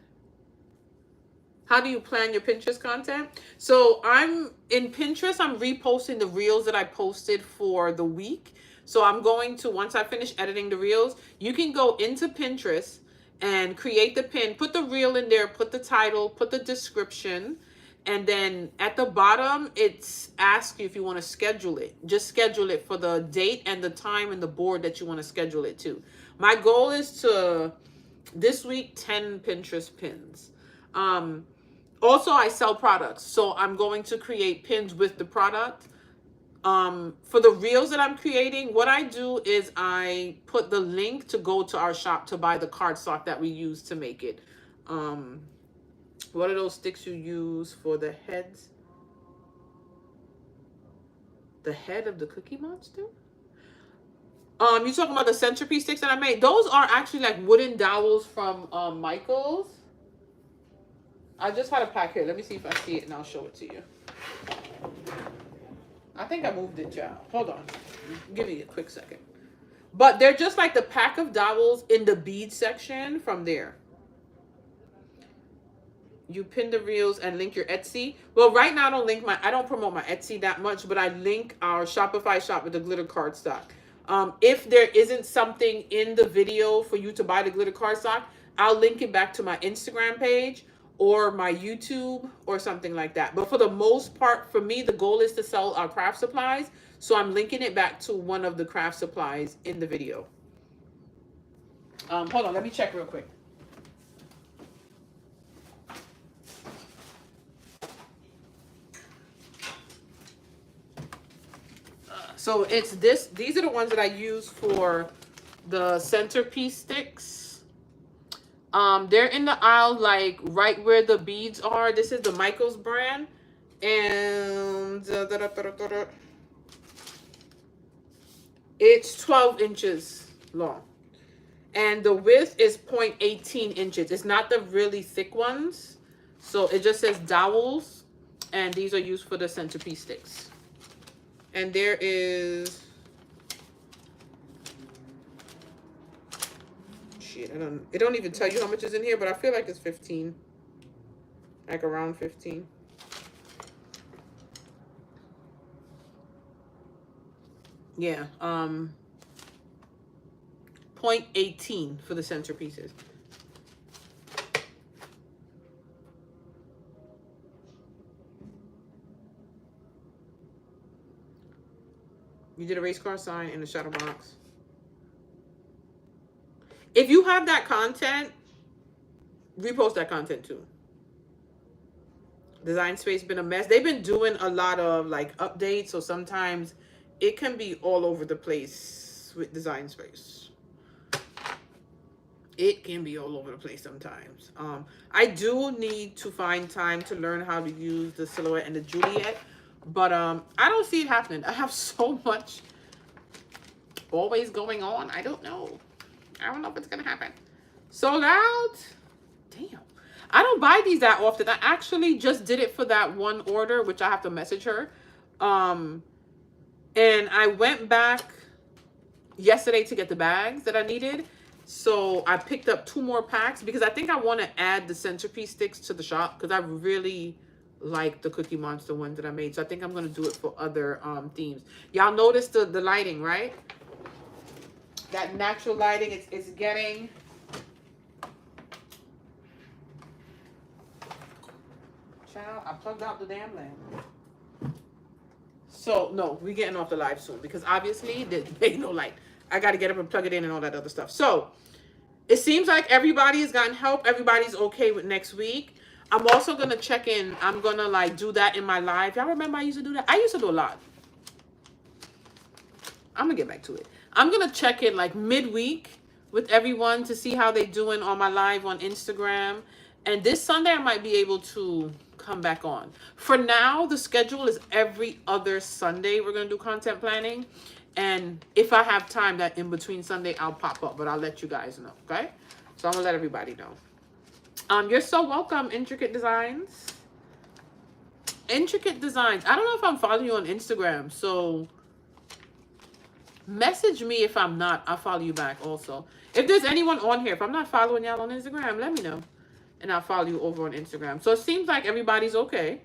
How do you plan your Pinterest content? So I'm in Pinterest. I'm reposting the reels that I posted for the week. So I'm going to, once I finish editing the reels, you can go into Pinterest and create the pin, put the reel in there, put the title, put the description. And then at the bottom, it's asks you if you want to schedule it. Just schedule it for the date and the time and the board that you want to schedule it to. My goal is to, this week, 10 Pinterest pins. Also, I sell products, so I'm going to create pins with the product. For the reels that I'm creating, what I do is I put the link to go to our shop to buy the cardstock that we use to make it. What are those sticks you use for the heads? The head of the Cookie Monster? You talking about the centerpiece sticks that I made? Those are actually like wooden dowels from Michaels. I just had a pack here. Let me see if I see it and I'll show it to you. I think I moved it, y'all. Hold on. Give me a quick second. But they're just like the pack of dowels in the bead section from there. You pin the reels and link your Etsy. Well, right now I don't promote my Etsy that much, but I link our Shopify shop with the glitter cardstock. If there isn't something in the video for you to buy the glitter cardstock, I'll link it back to my Instagram page or my YouTube or something like that. But for the most part, for me, the goal is to sell our craft supplies. So I'm linking it back to one of the craft supplies in the video. Hold on, let me check real quick. So it's this. These are the ones that I use for the centerpiece sticks. They're in the aisle, like right where the beads are. This is the Michaels brand, and it's 12 inches long, and the width is 0.18 inches. It's not the really thick ones, so it just says dowels, and these are used for the centerpiece sticks. And there is, shit, it don't even tell you how much is in here, but I feel like it's 15. Like around 15. Yeah, 0.18 for the centerpieces. You did a race car sign in the shadow box. If you have that content, repost that content too. Design Space been a mess. They've been doing a lot of like updates, so sometimes it can be all over the place with Design Space. It can be all over the place sometimes. I do need to find time to learn how to use the Silhouette and the Juliet, but I don't see it happening. I have so much always going on. I don't know. I don't know if it's gonna happen. Sold out. Damn. I don't buy these that often. I actually just did it for that one order, which I have to message her. And I went back yesterday to get the bags that I needed. So I picked up 2 more packs because I think I want to add the centerpiece sticks to the shop because I really like the Cookie Monster ones that I made. So I think I'm going to do it for other themes. Y'all notice the lighting, right? That natural lighting, it's getting... Child, I plugged out the damn lamp. So, no, we're getting off the live soon because obviously there's no light. I got to get up and plug it in and all that other stuff. So, it seems like everybody has gotten help. Everybody's okay with next week. I'm also going to check in. I'm going to, like, do that in my live. Y'all remember I used to do that? I used to do a lot. I'm going to get back to it. I'm going to check in, like, midweek with everyone to see how they're doing on my live on Instagram. And this Sunday, I might be able to come back on. For now, the schedule is every other Sunday. We're going to do content planning. And if I have time that in between Sunday, I'll pop up. But I'll let you guys know, okay? So I'm going to let everybody know. You're so welcome, Intricate Designs. Intricate Designs. I don't know if I'm following you on Instagram. So message me if I'm not. I'll follow you back also. If there's anyone on here, if I'm not following y'all on Instagram, let me know. And I'll follow you over on Instagram. So it seems like everybody's okay.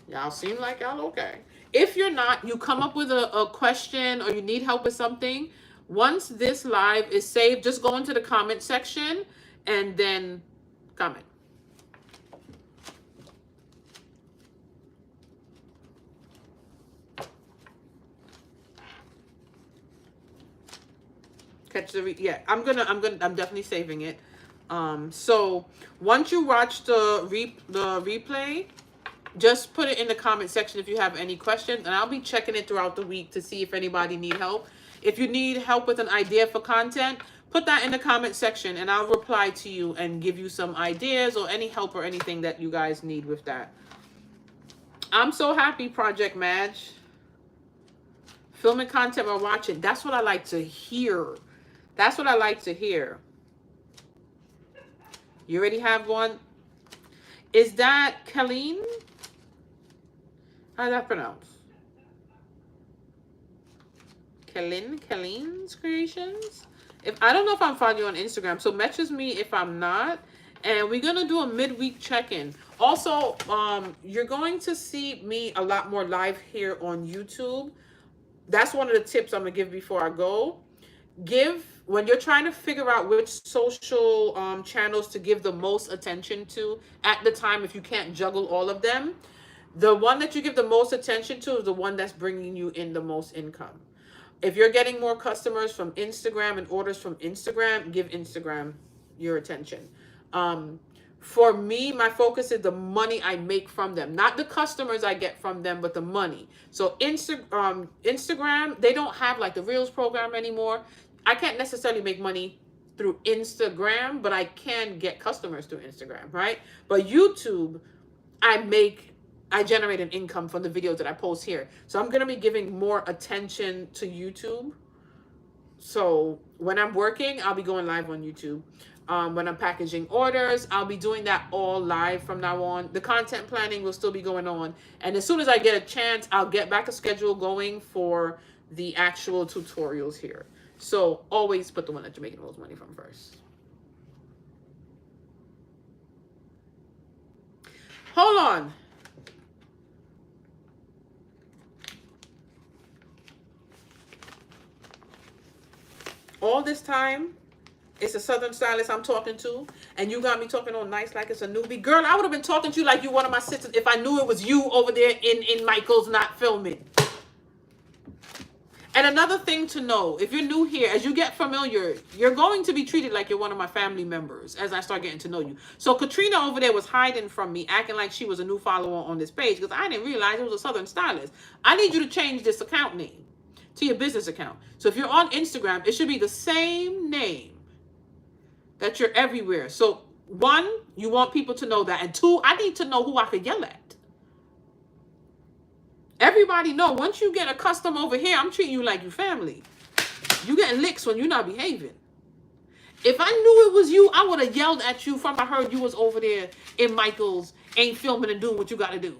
Y'all seem like y'all okay. If you're not, you come up with a question or you need help with something. Once this live is saved, just go into the comment section and then comment. Catch the yeah. I'm definitely saving it. So once you watch the replay, just put it in the comment section if you have any questions, and I'll be checking it throughout the week to see if anybody need help. If you need help with an idea for content, put that in the comment section and I'll reply to you and give you some ideas or any help or anything that you guys need with that. I'm so happy, Project Madge. Filming content while watching. That's what I like to hear. That's what I like to hear. You already have one? Is that Colleen? How's that pronounced? Colleen's Creations? I don't know if I'm following you on Instagram, so message me if I'm not. And we're gonna do a midweek check-in. Also, you're going to see me a lot more live here on YouTube. That's one of the tips I'm gonna give before I go. When you're trying to figure out which social channels to give the most attention to at the time, if you can't juggle all of them, the one that you give the most attention to is the one that's bringing you in the most income. If you're getting more customers from Instagram and orders from Instagram, give Instagram your attention. For me, my focus is the money I make from them, not the customers I get from them, but the money. So Instagram, they don't have like the Reels program anymore. I can't necessarily make money through Instagram, but I can get customers through Instagram, right? But YouTube, I generate an income from the videos that I post here. So I'm going to be giving more attention to YouTube. So when I'm working, I'll be going live on YouTube. When I'm packaging orders, I'll be doing that all live from now on. The content planning will still be going on. And as soon as I get a chance, I'll get back a schedule going for the actual tutorials here. So always put the one that you're making the most money from first. Hold on. All this time, it's a Southern stylist I'm talking to, and you got me talking all nice like it's a newbie. Girl, I would have been talking to you like you one of my sisters if I knew it was you over there in Michael's not filming. And another thing to know, if you're new here, as you get familiar, you're going to be treated like you're one of my family members as I start getting to know you. So Katrina over there was hiding from me, acting like she was a new follower on this page because I didn't realize it was a Southern Stylist. I need you to change this account name to your business account. So if you're on Instagram, it should be the same name that you're everywhere. So one, you want people to know that. And two, I need to know who I could yell at. Everybody know, once you get accustomed over here, I'm treating you like you family. You getting licks when you're not behaving. If I knew it was you, I would have yelled at you from I heard you was over there in Michael's, ain't filming and doing what you got to do.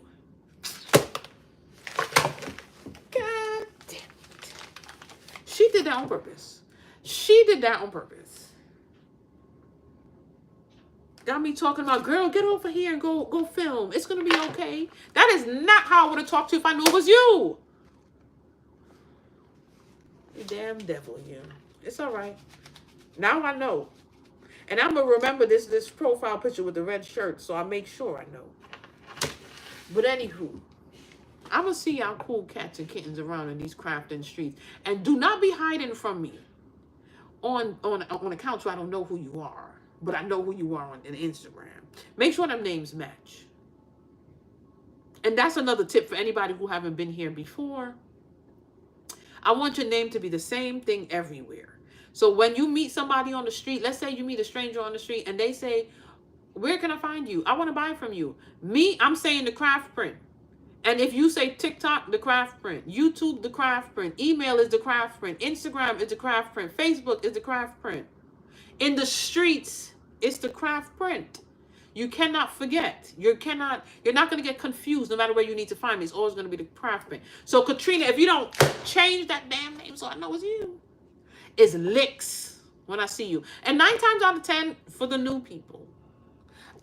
God damn it. She did that on purpose. She did that on purpose. Got me talking about, girl, get over here and go film. It's going to be okay. That is not how I would have talked to you if I knew it was you. You damn devil, you. It's all right. Now I know. And I'm going to remember this profile picture with the red shirt, so I make sure I know. But anywho, I'm going to see y'all cool cats and kittens around in these crafting streets. And do not be hiding from me on accounts where I don't know who you are. But I know who you are on Instagram. Make sure them names match. And that's another tip for anybody who haven't been here before. I want your name to be the same thing everywhere. So when you meet somebody on the street, let's say you meet a stranger on the street and they say, where can I find you? I want to buy from you. Me, I'm saying the craft print. And if you say TikTok, the craft print. YouTube, the craft print. Email is the craft print. Instagram is the craft print. Facebook is the craft print. In the streets, it's the craft print. You cannot forget. You're not going to get confused no matter where you need to find me. It's always going to be the craft print. So Katrina, if you don't change that damn name so I know it's you, it's licks when I see you. And 9 times out of 10 for the new people,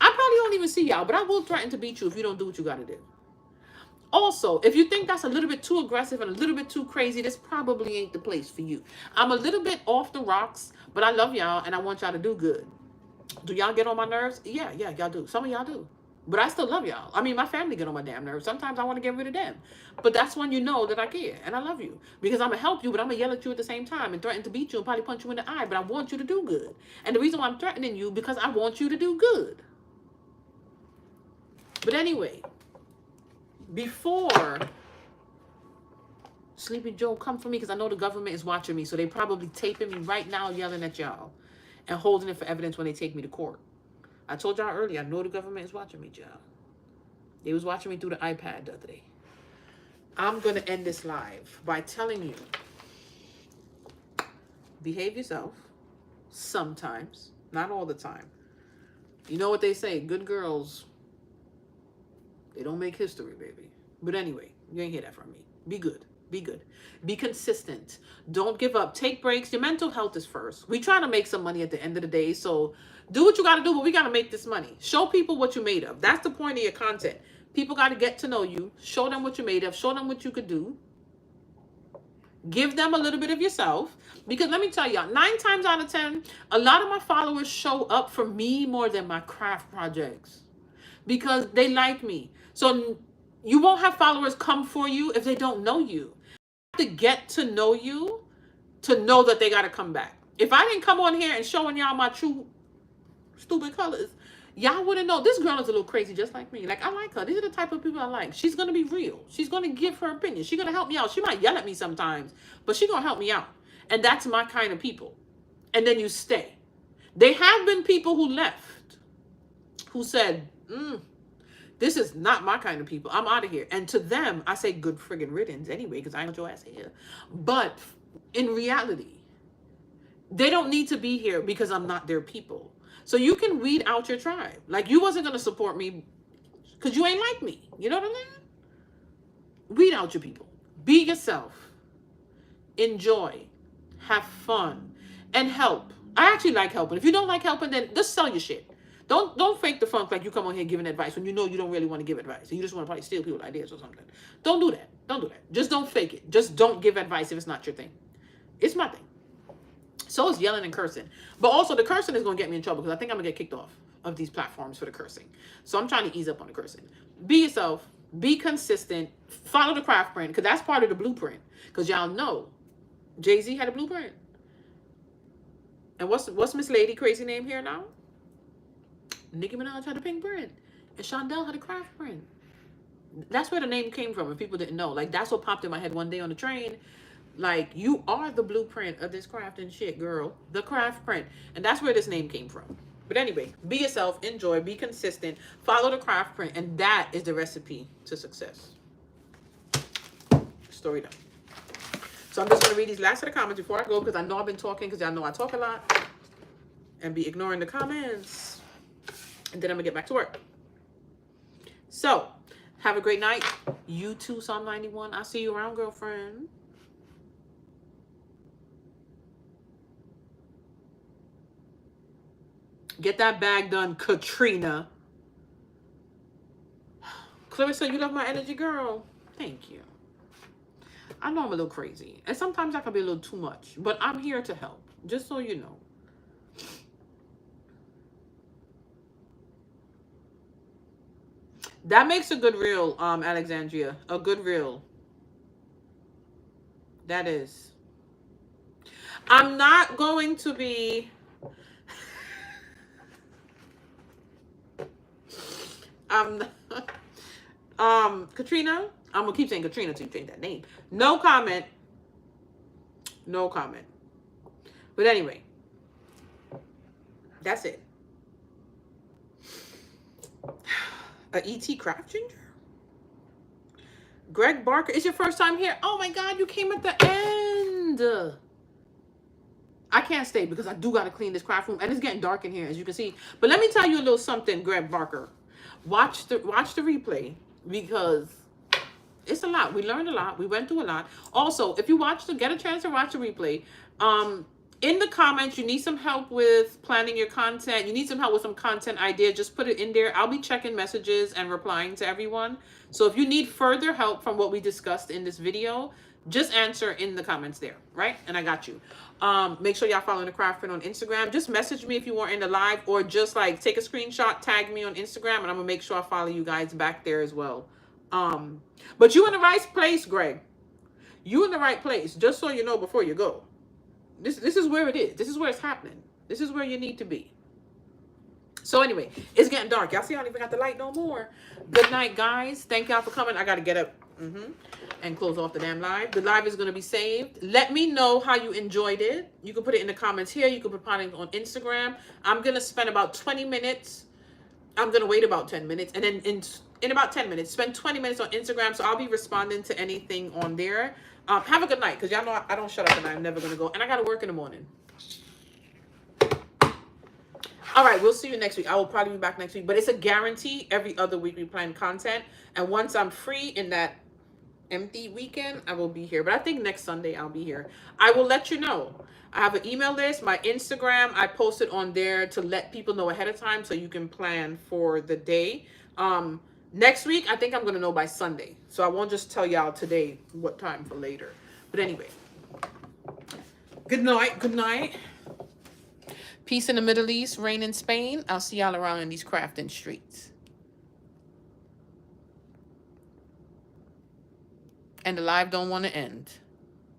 I probably don't even see y'all, but I will threaten to beat you if you don't do what you got to do. Also, if you think that's a little bit too aggressive and a little bit too crazy, this probably ain't the place for you. I'm a little bit off the rocks, but I love y'all and I want y'all to do good. Do y'all get on my nerves? Yeah, y'all do. Some of y'all do. But I still love y'all. I mean, my family get on my damn nerves. Sometimes I want to get rid of them. But that's when you know that I care and I love you. Because I'm going to help you, but I'm going to yell at you at the same time and threaten to beat you and probably punch you in the eye. But I want you to do good. And the reason why I'm threatening you, because I want you to do good. But anyway, before Sleepy Joe come for me, because I know the government is watching me, so they probably taping me right now yelling at y'all and holding it for evidence when they take me to court. I told y'all earlier, I know the government is watching me, y'all. They was watching me through the iPad the other day. I'm going to end this live by telling you, behave yourself sometimes, not all the time. You know what they say, good girls, they don't make history, baby. But anyway, you ain't hear that from me. Be good. Be good. Be consistent. Don't give up. Take breaks. Your mental health is first. We trying to make some money at the end of the day. So do what you got to do, but we got to make this money. Show people what you're made of. That's the point of your content. People got to get to know you. Show them what you're made of. Show them what you could do. Give them a little bit of yourself. Because let me tell y'all, 9 times out of 10, a lot of my followers show up for me more than my craft projects. Because they like me. So you won't have followers come for you if they don't know you. To get to know you, to know that they got to come back. If I didn't come on here and showing y'all my true stupid colors, y'all wouldn't know. This girl is a little crazy just like me. Like, I like her. These are the type of people I like. She's going to be real. She's going to give her opinion. She's going to help me out. She might yell at me sometimes, but she's going to help me out. And that's my kind of people. And then you stay. There have been people who left, who said, this is not my kind of people. I'm out of here. And to them, I say good friggin' riddance anyway, because I want your ass here. But in reality, they don't need to be here because I'm not their people. So you can weed out your tribe. Like, you wasn't going to support me because you ain't like me. You know what I'm saying? Weed out your people. Be yourself. Enjoy. Have fun. And help. I actually like helping. If you don't like helping, then just sell your shit. Don't fake the funk like you come on here giving advice when you know you don't really want to give advice. You just want to probably steal people's ideas or something. Don't do that. Don't do that. Just don't fake it. Just don't give advice if it's not your thing. It's my thing. So is yelling and cursing. But also the cursing is going to get me in trouble because I think I'm going to get kicked off of these platforms for the cursing. So I'm trying to ease up on the cursing. Be yourself. Be consistent. Follow the craft print because that's part of the blueprint. Because y'all know Jay-Z had a blueprint. And what's Miss Lady crazy name here now? Nicki Minaj had a pink print. And Shondell had a craft print. That's where the name came from, if people didn't know. Like, that's what popped in my head one day on the train. Like, you are the blueprint of this craft and shit, girl. The craft print. And that's where this name came from. But anyway, be yourself, enjoy, be consistent, follow the craft print, and that is the recipe to success. Story done. So I'm just going to read these last set of comments before I go, because I know I've been talking, because y'all know I talk a lot, and be ignoring the comments. And then I'm going to get back to work. So, have a great night. You too, Psalm 91. I'll see you around, girlfriend. Get that bag done, Katrina. Clarissa, you love my energy, girl. Thank you. I know I'm a little crazy. And sometimes I can be a little too much. But I'm here to help. Just so you know. That makes a good reel, Alexandria. A good reel. That is. I'm not going to be... Katrina, I'm gonna keep saying Katrina till you change that name. No comment. No comment. But anyway, that's it. A E.T. craft ginger? Greg Barker, is your first time here? Oh my God, you came at the end. I can't stay because I do gotta clean this craft room, and it's getting dark in here, as you can see. But let me tell you a little something, Greg Barker. Watch the replay, because it's a lot. We learned a lot. We went through a lot. Also, if you get a chance to watch the replay, in the comments, you need some help with planning your content. You need some help with some content idea. Just put it in there. I'll be checking messages and replying to everyone. So if you need further help from what we discussed in this video, just answer in the comments there, right? And I got you. Make sure y'all following the craft print on Instagram. Just message me if you weren't in the live, or just like take a screenshot, tag me on Instagram, and I'm gonna make sure I follow you guys back there as well. But you in the right place, Greg. You in the right place, just so you know before you go. This is where it is. This is where it's happening. This is where you need to be. So anyway, it's getting dark. Y'all see I don't even got the light no more. Good night, guys. Thank y'all for coming. I got to get up and close off the damn live. The live is going to be saved. Let me know how you enjoyed it. You can put it in the comments here. You can put it on Instagram. I'm going to spend about 20 minutes. I'm going to wait about 10 minutes. And then in about 10 minutes, spend 20 minutes on Instagram. So I'll be responding to anything on there. Have a good night, because y'all know I don't shut up and I'm never going to go. And I got to work in the morning. All right, we'll see you next week. I will probably be back next week. But it's a guarantee. Every other week we plan content. And once I'm free in that empty weekend, I will be here. But I think next Sunday I'll be here. I will let you know. I have an email list. My Instagram, I post it on there to let people know ahead of time so you can plan for the day. Next week, I think I'm going to know by Sunday. So I won't just tell y'all today what time for later. But anyway. Good night. Good night. Peace in the Middle East. Rain in Spain. I'll see y'all around in these crafting streets. And the live don't want to end.